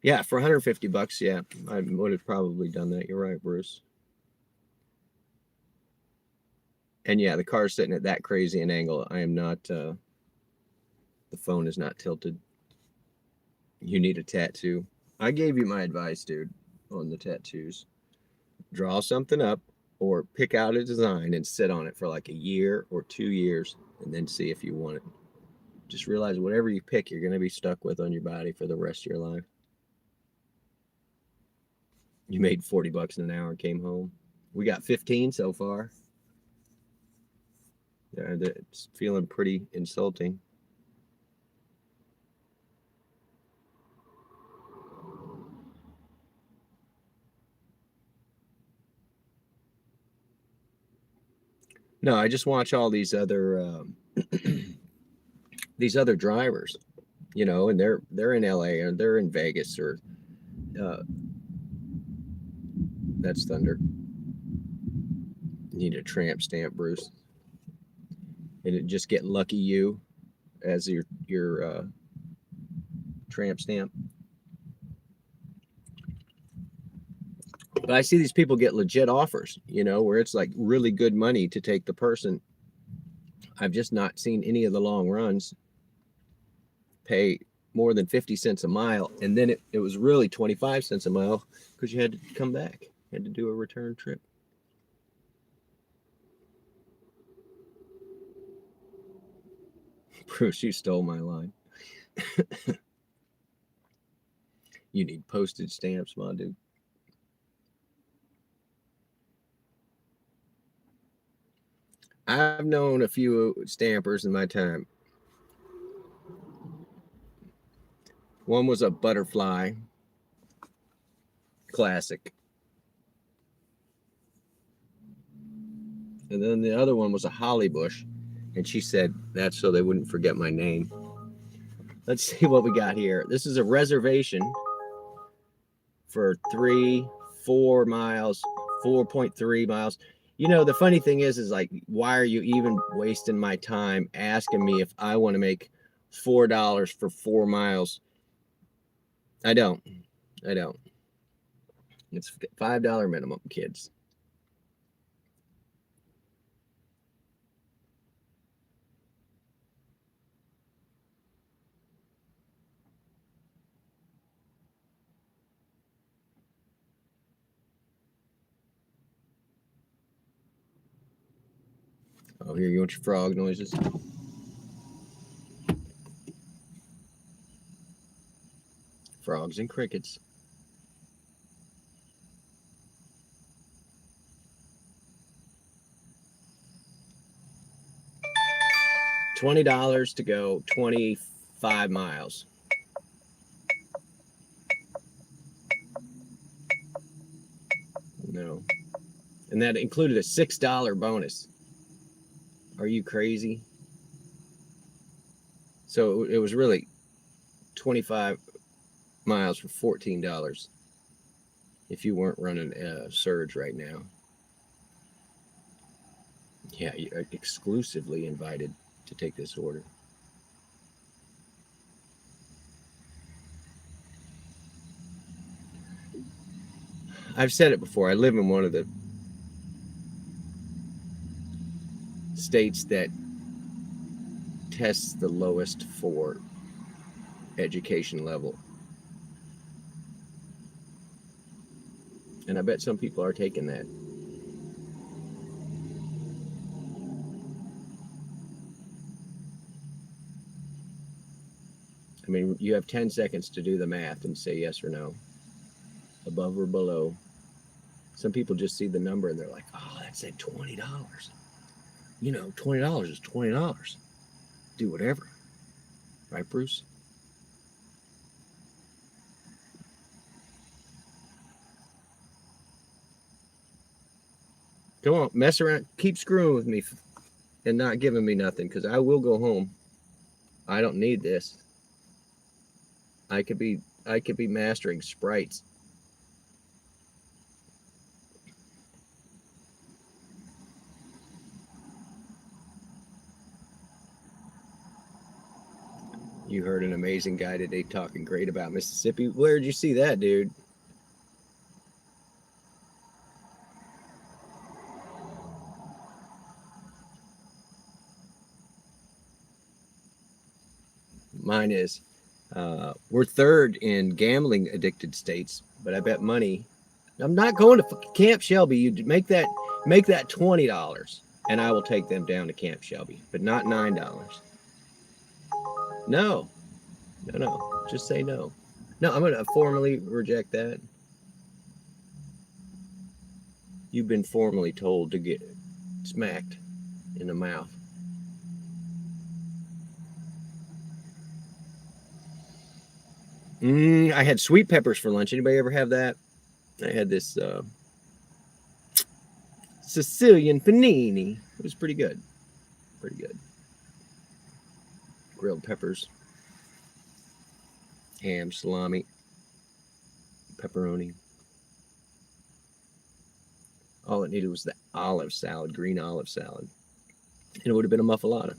Yeah, for 150 bucks, yeah, I would have probably done that. You're right, Bruce. And yeah, the car's sitting at that crazy an angle. I am not, the phone is not tilted. You need a tattoo. I gave you my advice, dude, on the tattoos. Draw something up or pick out a design and sit on it for like a year or 2 years and then see if you want it. Just realize whatever you pick, you're going to be stuck with on your body for the rest of your life. You made 40 bucks in an hour and came home. We got 15 so far. Yeah, it's feeling pretty insulting. No, I just watch all these other these other drivers, you know, and they're in LA or they're in Vegas or that's thunder. You need a tramp stamp, Bruce, and it just get lucky you as your tramp stamp. But I see these people get legit offers, you know, where it's like really good money to take the person. I've just not seen any of the long runs pay more than 50 cents a mile. And then it was really 25 cents a mile because you had to come back, you had to do a return trip. Bruce, you stole my line. You need postage stamps, my dude. I've known a few stampers in my time. One was a butterfly, classic. And then the other one was a holly bush. And she said that's so they wouldn't forget my name. Let's see what we got here. This is a reservation for 4 miles, 4.3 miles. You know, the funny thing is like, why are you even wasting my time asking me if I want to make $4 for 4 miles? I don't. It's $5 minimum, kids. Oh, here you want your frog noises. Frogs and crickets. $20 to go 25 miles. No. And that included a $6 bonus. Are you crazy? So it was really 25 miles for $14 if you weren't running a surge right now. Yeah, you're exclusively invited to take this order. I've said it before. I live in one of the states that tests the lowest for education level. And I bet some people are taking that. I mean, you have 10 seconds to do the math and say yes or no, above or below. Some people just see the number and they're like, oh, that said $20. You know, $20 is $20. Do whatever. Right, Bruce? Come on, mess around. Keep screwing with me and not giving me nothing because I will go home. I don't need this. I could be I could be mastering sprites. You heard an amazing guy today talking great about Mississippi. Where'd you see that, dude? Mine is we're third in gambling addicted states, but I bet money. I'm not going to Camp Shelby. You make that $20, and I will take them down to Camp Shelby, but not $9. No, no. Just say no. No, I'm going to formally reject that. You've been formally told to get smacked in the mouth. I had sweet peppers for lunch. Anybody ever have that? I had this Sicilian panini. It was pretty good. Pretty good. Grilled peppers, ham, salami, pepperoni. All it needed was the olive salad, green olive salad. And it would have been a muffalata.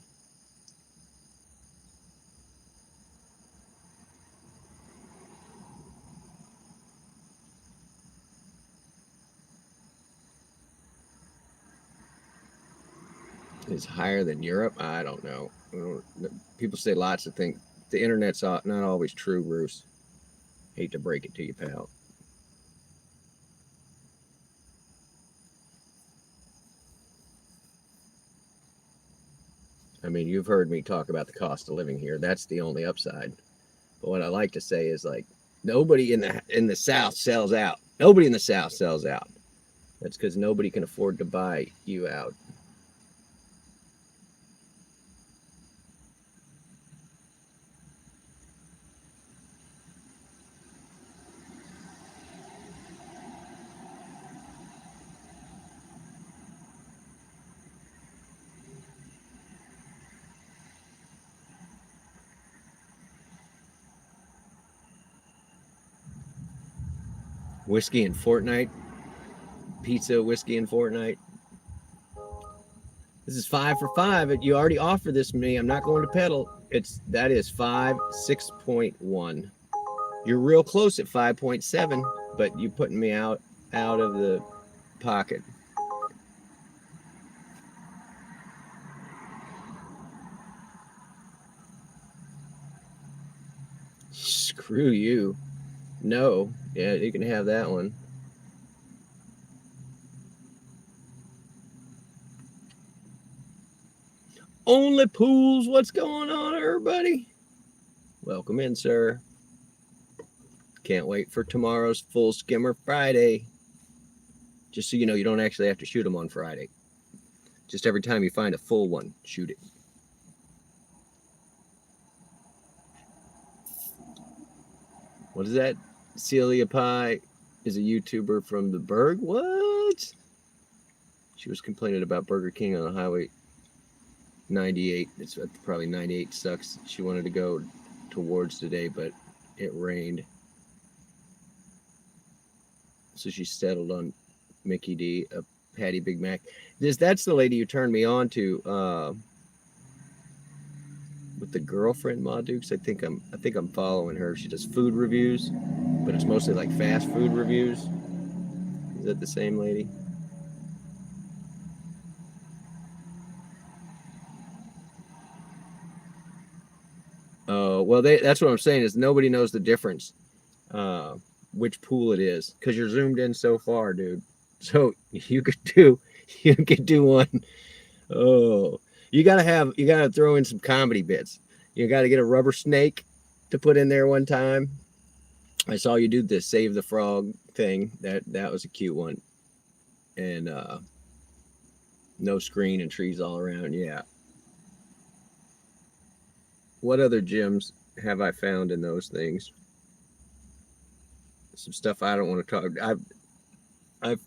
It's higher than Europe. I don't know. People say lots of things. The internet's not always true, Bruce. Hate to break it to you, pal. I mean, you've heard me talk about the cost of living here. That's the only upside. But what I like to say is like nobody in the South sells out. Nobody in the South sells out. That's because nobody can afford to buy you out. Whiskey and Fortnite. Pizza, whiskey, and Fortnite. This is 5 for 5. You already offered this to me. I'm not going to pedal. That is 6.1. You're real close at 5.7, but you putting me out of the pocket. Screw you. No. Yeah, you can have that one. Only Pools, what's going on, everybody? Welcome in, sir. Can't wait for tomorrow's Full Skimmer Friday. Just so you know, you don't actually have to shoot them on Friday. Just every time you find a full one, shoot it. What is that? Celia Pie is a YouTuber from the Berg. What? She was complaining about Burger King on Highway 98. It's probably 98 sucks. She wanted to go towards today, but it rained. So she settled on Mickey D, a Patty Big Mac. That's the lady you turned me on to with the girlfriend Ma Dukes. I think I'm following her. She does food reviews, but it's mostly like fast food reviews. Is that the same lady? Oh, well, that's what I'm saying is nobody knows the difference, which pool it is, because you're zoomed in so far, dude. So you could do one. Oh, you gotta throw in some comedy bits. You gotta get a rubber snake to put in there one time. I saw you do the Save the Frog thing. That was a cute one. And no screen and trees all around. Yeah. What other gems have I found in those things? Some stuff I don't want to talk. I've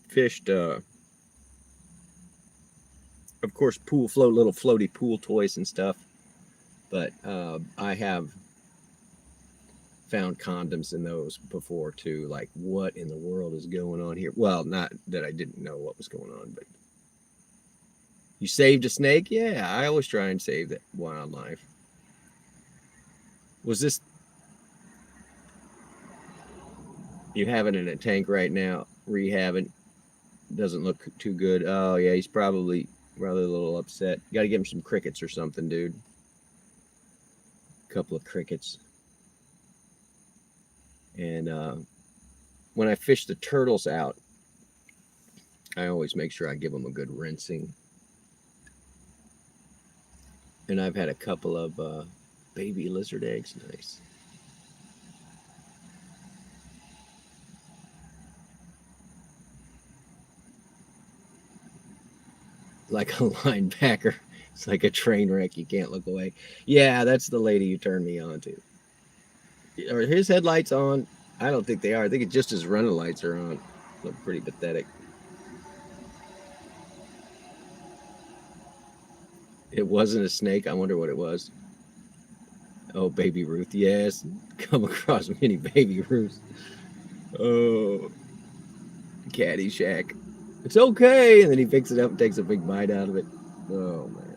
fished of course little floaty pool toys and stuff, but I have found condoms in those before too. Like, what in the world is going on here? Well, not that I didn't know what was going on, but you saved a snake? Yeah, I always try and save that wildlife. Was this you have it in a tank right now, rehabbing? Doesn't look too good. Oh yeah, he's probably a little upset. You got to give him some crickets or something, dude. A couple of crickets. And when I fish the turtles out, I always make sure I give them a good rinsing. And I've had a couple of baby lizard eggs. Nice. Like a linebacker. It's like a train wreck. You can't look away. Yeah, that's the lady you turned me on to. Are his headlights on? I don't think they are. I think it's just his running lights are on. Look pretty pathetic. It wasn't a snake. I wonder what it was. Oh, baby Ruth. Yes. Come across many baby Ruths. Oh, Caddyshack. It's okay. And then he picks it up and takes a big bite out of it. Oh, man.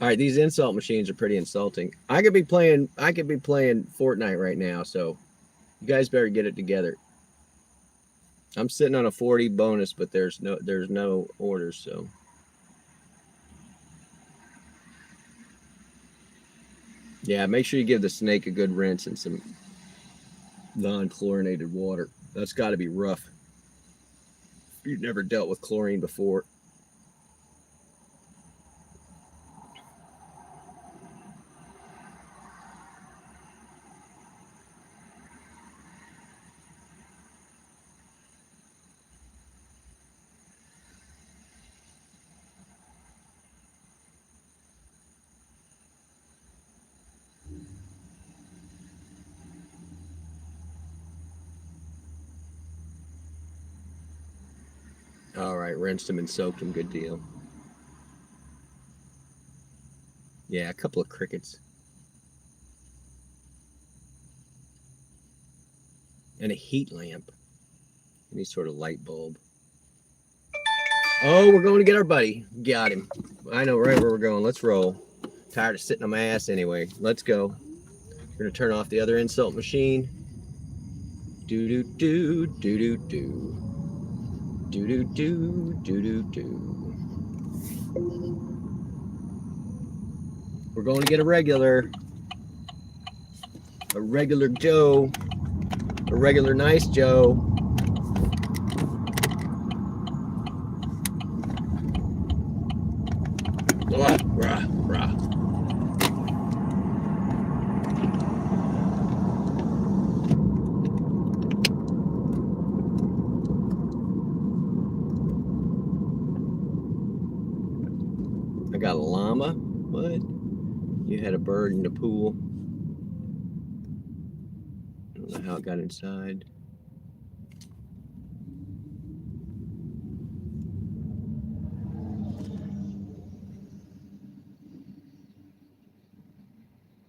All right, these insult machines are pretty insulting. I could be playing Fortnite right now, so you guys better get it together. I'm sitting on a 40 bonus, but there's no orders, so. Yeah, make sure you give the snake a good rinse and some non-chlorinated water. That's got to be rough. You've never dealt with chlorine before. All right, rinsed them and soaked them. Good deal. Yeah, a couple of crickets. And a heat lamp. Any sort of light bulb. Oh, we're going to get our buddy. Got him. I know right where we're going. Let's roll. Tired of sitting on my ass anyway. Let's go. We're going to turn off the other insult machine. Do-do-do, do-do-do. Do-do-do, do-do-do. We're going to get a regular Joe. A regular nice Joe. Rah, rah, rah. I got a llama. What? You had a bird in the pool. I don't know how it got inside.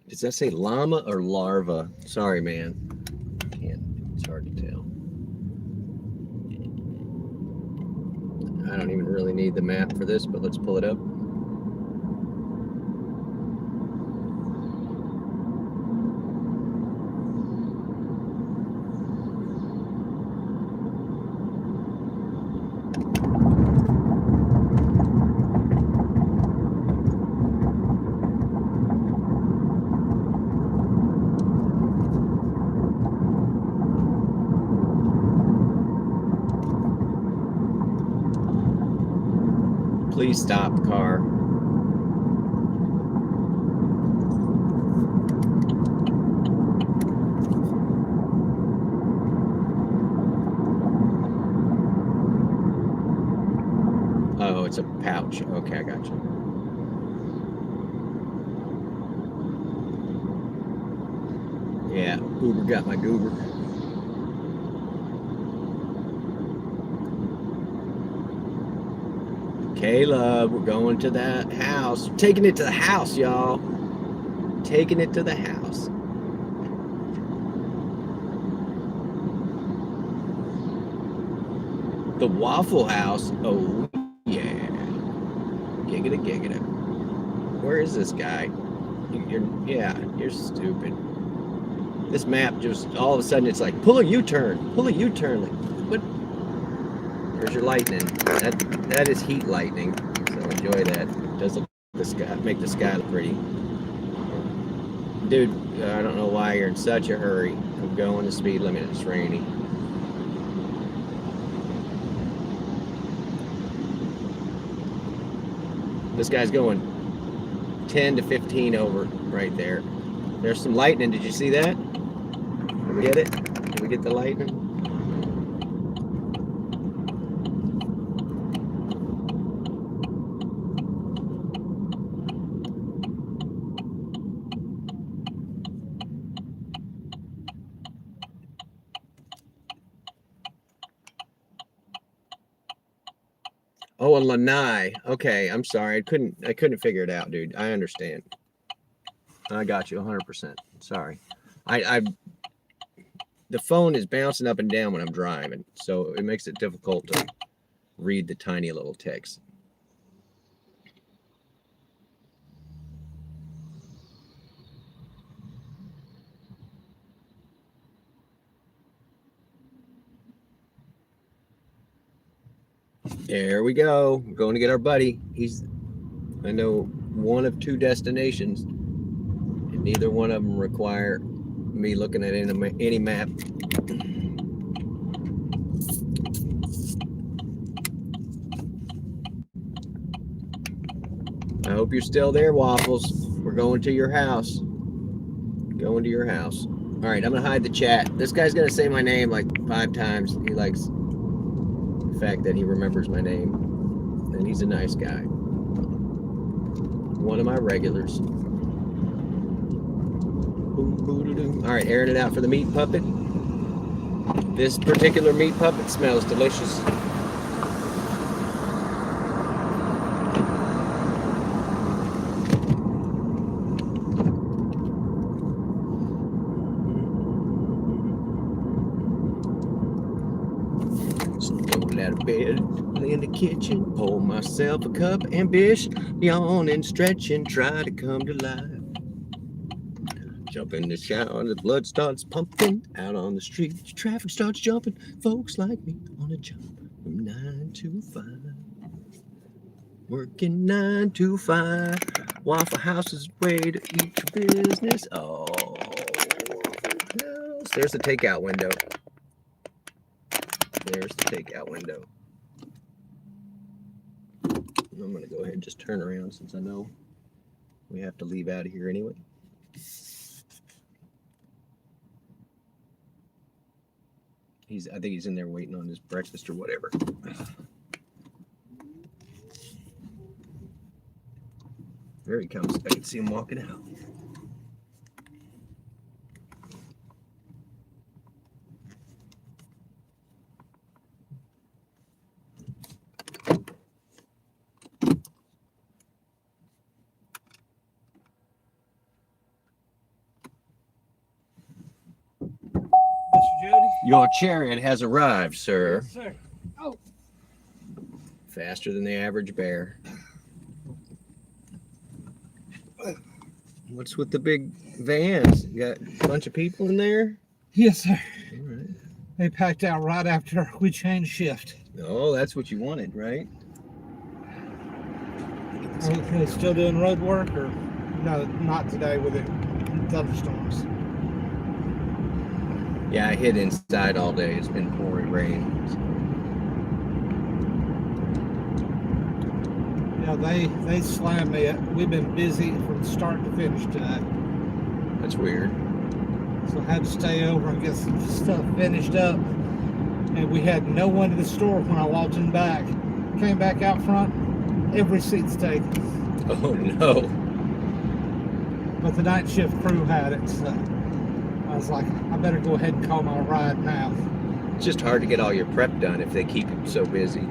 Does that say llama or larva? Sorry, man. Can't. It's hard to tell. I don't even really need the map for this, but let's pull it up. Please stop, car. Oh, it's a pouch. Okay, I got you. Yeah, Uber got my goober. Caleb, we're going to that house. Taking it to the house, y'all. taking it to the house. The Waffle House. Oh, yeah. Giggity, giggity. Where is this guy? You're stupid. This map just, all of a sudden, it's like, pull a U-turn. Pull a U-turn. Like, what? Where's your lightning? That is heat lightning. So enjoy that. It does look the sky, make the sky look pretty. Dude, I don't know why you're in such a hurry. I'm going the speed limit. It's rainy. This guy's going 10 to 15 over right there. There's some lightning. Did you see that? Did we get it? Did we get the lightning? Oh, a lanai. Okay, I'm sorry. I couldn't figure it out, dude. I understand. I got you 100%. Sorry. The phone is bouncing up and down when I'm driving, so it makes it difficult to read the tiny little text. There we go. We're going to get our buddy. I know, one of two destinations, and neither one of them require me looking at any map. I hope you're still there, Waffles. We're going to your house. Going to your house. All right, I'm going to hide the chat. This guy's going to say my name like 5 times. He likes the fact that he remembers my name. And he's a nice guy. One of my regulars. All right, airing it out for the meat puppet. This particular meat puppet smells delicious. Out of bed, lay in the kitchen, pour myself a cup and bish, yawn and stretch and try to come to life. Jump in the shower, the blood starts pumping. Out on the street, traffic starts jumping. Folks like me on a jump from 9 to 5. Working 9 to 5. Waffle House is way to eat your business. Oh, there's the takeout window. There's the takeout window. I'm going to go ahead and just turn around since I know we have to leave out of here anyway. I think he's in there waiting on his breakfast or whatever. There he comes. I can see him walking out. Your chariot has arrived, sir. Yes, sir. Oh. Faster than the average bear. What's with the big vans? You got a bunch of people in there? Yes, sir. All right. They packed out right after we changed shift. Oh, that's what you wanted, right? Are they still doing road work, or no? Not today with the thunderstorms. Yeah, I hid inside all day. It's been pouring rain. So. Yeah, they slammed me. We've been busy from start to finish today. That's weird. So I had to stay over and get some stuff finished up. And we had no one in the store when I walked in back. Came back out front, every seat's taken. Oh no. But the night shift crew had it, so I was like, I better go ahead and call my ride now. It's just hard to get all your prep done if they keep you so busy.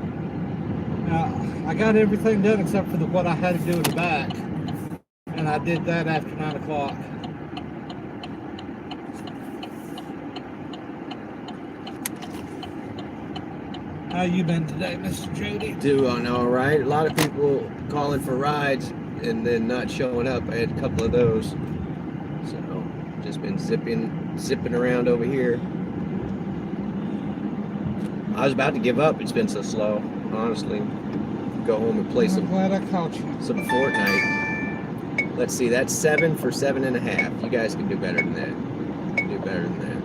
I got everything done except for what I had to do in the back. And I did that after 9 o'clock. How you been today, Mr. Jody? Doing all right. A lot of people calling for rides and then not showing up. I had a couple of those. So just been zipping around over here. I was about to give up. It's been so slow, honestly. Go home and play I'm glad I caught you. some Fortnite. Let's see, that's 7 for 7.5. You guys can do better than that. You can do better than that.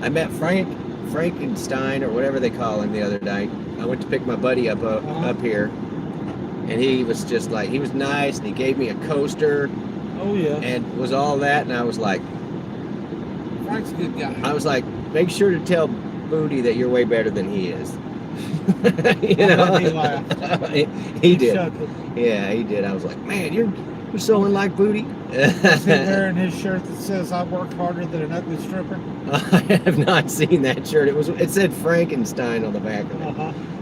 I met Frankenstein, or whatever they call him, the other night. I went to pick my buddy up up here, and he was just like, he was nice, and he gave me a coaster. Oh yeah. And was all that, and I was like, Frank's a good guy. I was like, make sure to tell Booty that you're way better than he is. You know, He laughed. he did. Chuckled. Yeah, he did. I was like, man, you're so unlike Booty. Is he wearing his shirt that says "I work harder than an ugly stripper"? I have not seen that shirt. It said Frankenstein on the back of it.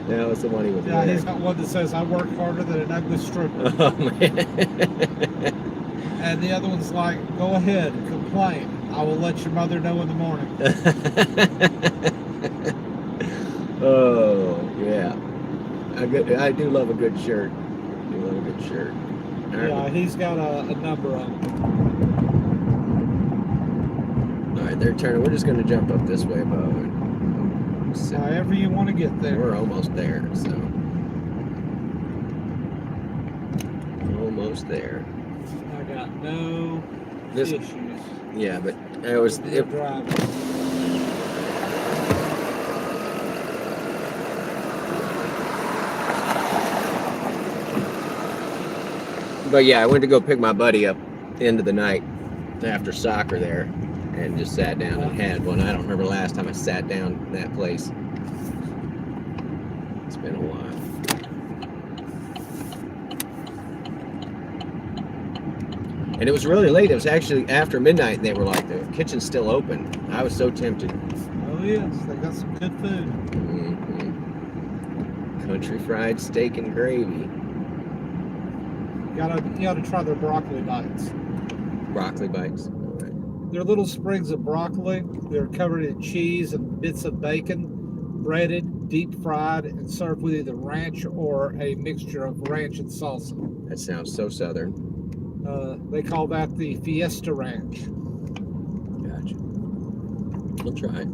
That was the one he was Yeah, wearing. he's got one that says "I work harder than an ugly stripper." Oh man. And the other one's like, "Go ahead, complain. I will let your mother know in the morning." Oh yeah, I do love a good shirt. I do love a good shirt. All right. Yeah, he's got a number on him. All right, they're turning. We're just going to jump up this way, Bo. So However you want to get there. we're almost there. So almost there. I got no This- issues. Yeah, but it was. with driving. But yeah, I went to go pick my buddy up end of the night after soccer there, and just sat down and had one. I don't remember the last time I sat down in that place. It's been a while. And it was really late. It was actually after midnight, and they were like, the kitchen's still open. I was so tempted. Oh yes, they got some good food. Mm-hmm. Country fried steak and gravy. You gotta try their broccoli bites. Broccoli bites. All right. They're little sprigs of broccoli. They're covered in cheese and bits of bacon, breaded, deep fried, and served with either ranch or a mixture of ranch and salsa. That sounds so southern. They call that the Fiesta Ranch. Gotcha. We'll try it.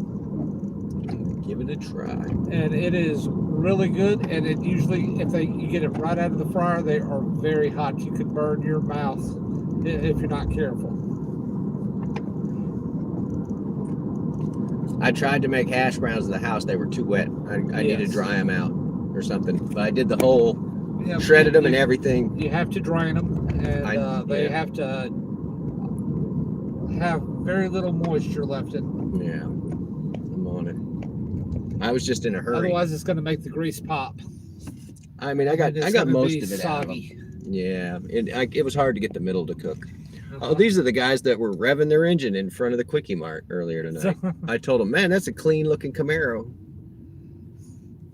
Give it a try. And it is really good. And it usually, if you get it right out of the fryer, they are very hot. You could burn your mouth if you're not careful. I tried to make hash browns in the house. They were too wet. I need to Yes. dry them out or something. But I did the whole, Yeah, shredded them and everything. You have to drain them, and they yeah. have to have very little moisture left in them. Yeah, I'm on it. I was just in a hurry. Otherwise, it's going to make the grease pop. I mean, I got And it's most gonna of be it soggy. out of them. Yeah, it was hard to get the middle to cook. Uh-huh. Oh, these are the guys that were revving their engine in front of the Quickie Mart earlier tonight. I told them, man, that's a clean looking Camaro.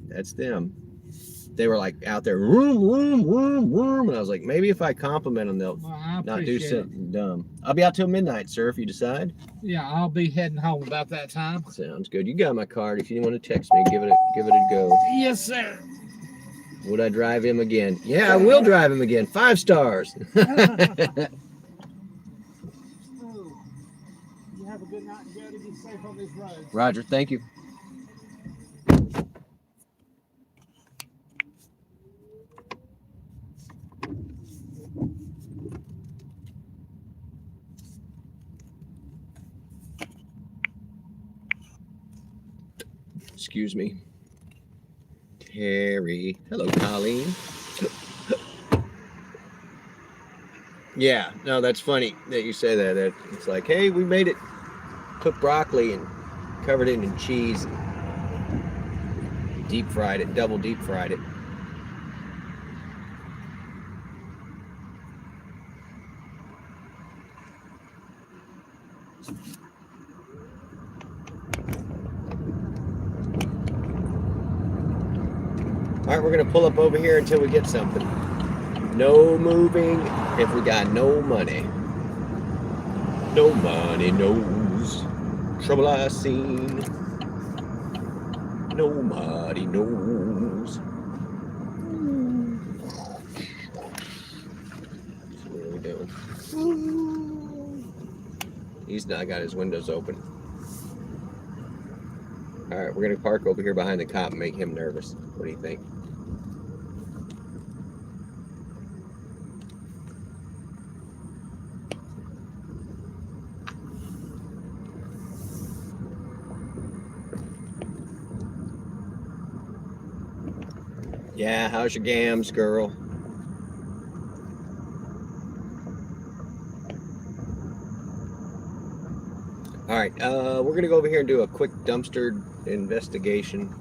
That's them. They were like out there, vroom, vroom, vroom, vroom. And I was like, maybe if I compliment them, they'll Well, I not do appreciate it. something dumb. I'll be out till midnight, sir, if you decide. Yeah, I'll be heading home about that time. Sounds good. You got my card. If you want to text me, give it a go. Yes, sir. Would I drive him again? Yeah, I will drive him again. 5 stars. You have a good night and go to be safe on these roads. Roger, thank you. Excuse me. Terry. Hello, Colleen. Yeah, no, that's funny that you say that. It's like, hey, we made it. Cooked broccoli and covered it in cheese. Deep fried it, double deep fried it. right, we're gonna pull up over here until we get something. No moving if we got no money. No money knows trouble I seen. Nobody knows. So what are we doing? He's not got his windows open. All right, we're gonna park over here behind the cop and make him nervous. What do you think? Yeah, how's your gams, girl? All right, we're gonna go over here and do a quick dumpster investigation.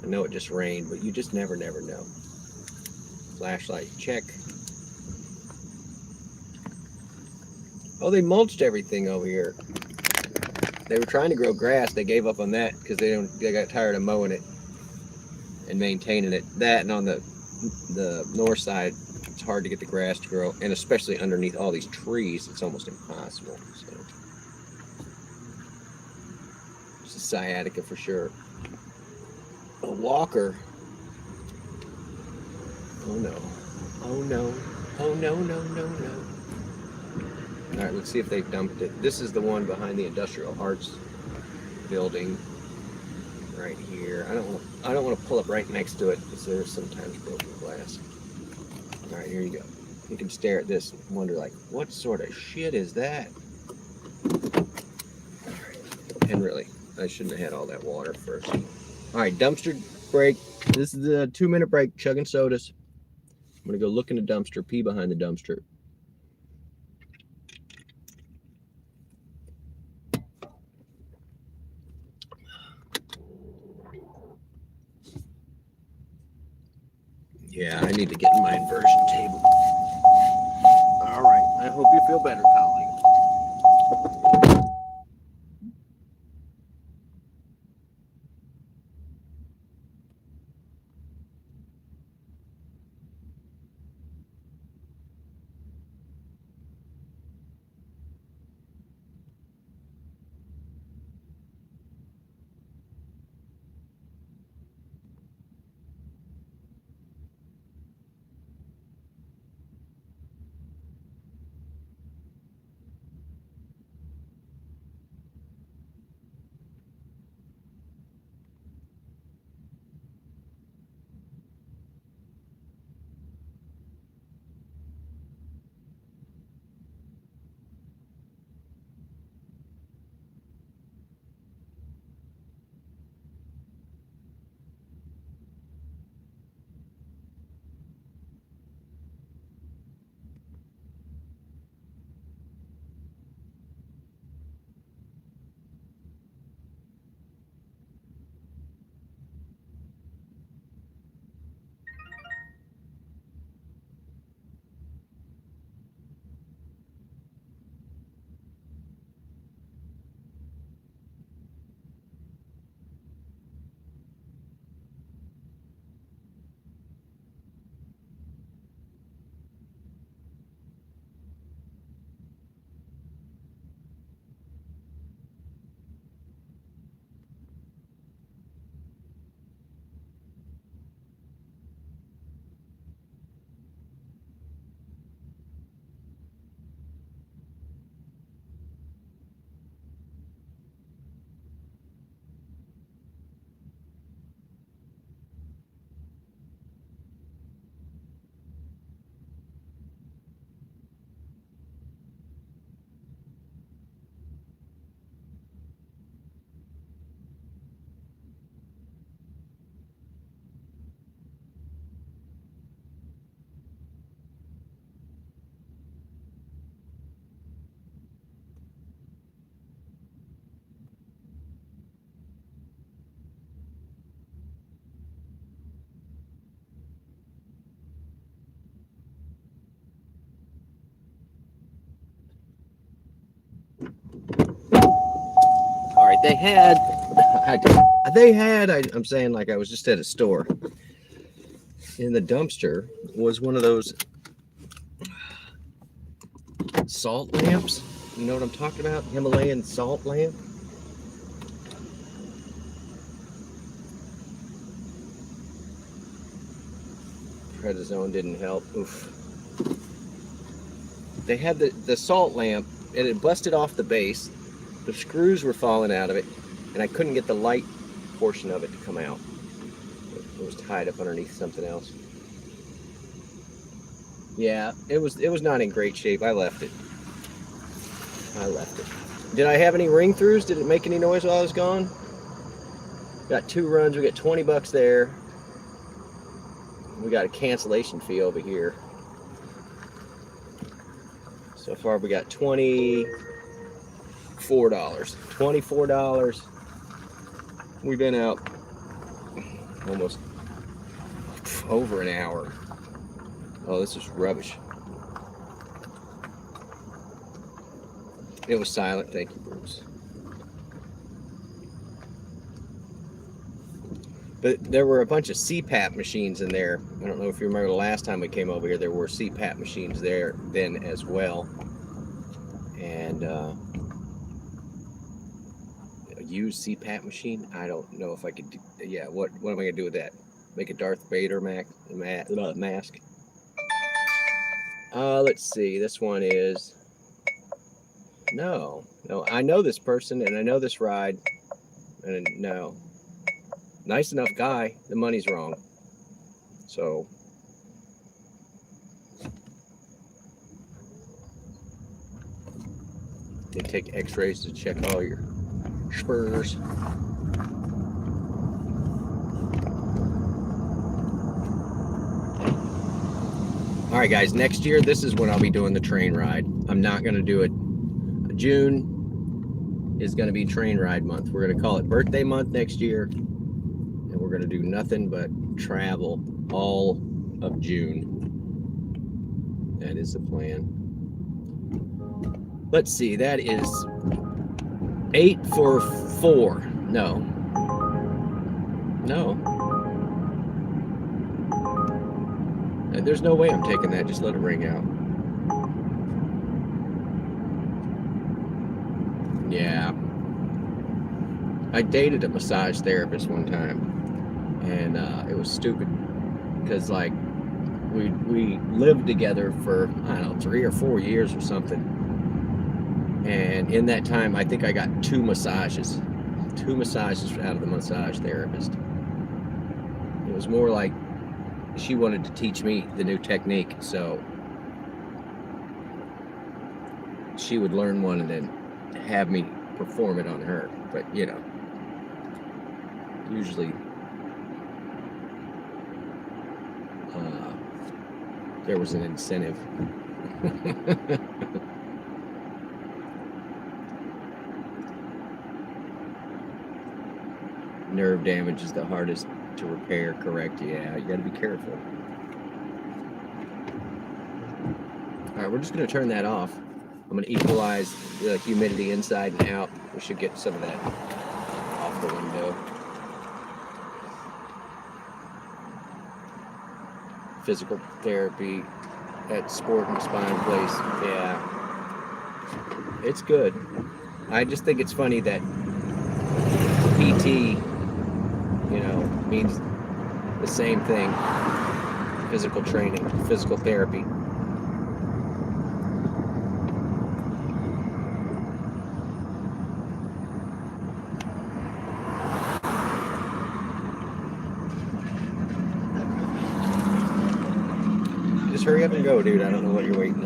I know it just rained, but you just never know. Flashlight check. Oh, they mulched everything over here. They were trying to grow grass. They gave up on that because they got tired of mowing it and maintaining it. That, and on the north side, it's hard to get the grass to grow, and especially underneath all these trees, it's almost impossible. So it's a sciatica for sure. A walker. Oh no. Oh no. Oh no, no, no, no. All right, let's see if they've dumped it. This is the one behind the Industrial Arts building right here. I don't want to pull up right next to it because there's sometimes broken glass. All right, here you go. You can stare at this and wonder, like, what sort of shit is that? All right. And really, I shouldn't have had all that water first. All right, dumpster break. This is the 2-minute break, chugging sodas. I'm gonna go look in the dumpster, pee behind the dumpster. Yeah, I need to get in my inversion table. All right, I hope you feel better, colleague. All right, I'm saying like I was just at a store. in the dumpster was one of those salt lamps. You know what I'm talking about? Himalayan salt lamp. Prednisone didn't help. Oof. They had the salt lamp, and it busted off the base. The screws were falling out of it, and I couldn't get the light portion of it to come out. It was tied up underneath something else. Yeah, it was not in great shape. I left it. Did I have any ring throughs? Did it make any noise while I was gone? Got 2 runs. We got 20 bucks there. We got a cancellation fee over here. So far we got $24. $24. We've been out almost over an hour. Oh, this is rubbish. It was silent. Thank you, Bruce. But there were a bunch of CPAP machines in there. I don't know if you remember the last time we came over here, there were CPAP machines there then as well. And a used CPAP machine? I don't know if I could do, yeah, what am I going to do with that? Make a Darth Vader mask? Let's see, this one is, no, I know this person and I know this ride, and no. Nice enough guy, the money's wrong. So they take x-rays to check all your spurs. All right, guys, next year, this is when I'll be doing the train ride. I'm not going to do it. June is going to be train ride month. We're going to call it birthday month next year. And we're going to do nothing but travel all of June. That is the plan. Let's see, that is 8 for 4. No. There's no way I'm taking that. Just let it ring out. Yeah. I dated a massage therapist one time. And it was stupid because, like, we lived together for, I don't know, 3 or 4 years or something. And in that time, I think I got 2 massages. 2 massages out of the massage therapist. It was more like she wanted to teach me the new technique, so she would learn one and then have me perform it on her. But, you know, usually there was an incentive. Nerve damage is the hardest to repair, correct? Yeah, you got to be careful. All right, we're just going to turn that off. I'm going to equalize the humidity inside and out. We should get some of that off the window. Physical therapy at Sport and Spine Place. Yeah, it's good. I just think it's funny that PT, you know, means the same thing. Physical training, physical therapy. Just hurry up and go, dude. I don't know what you're waiting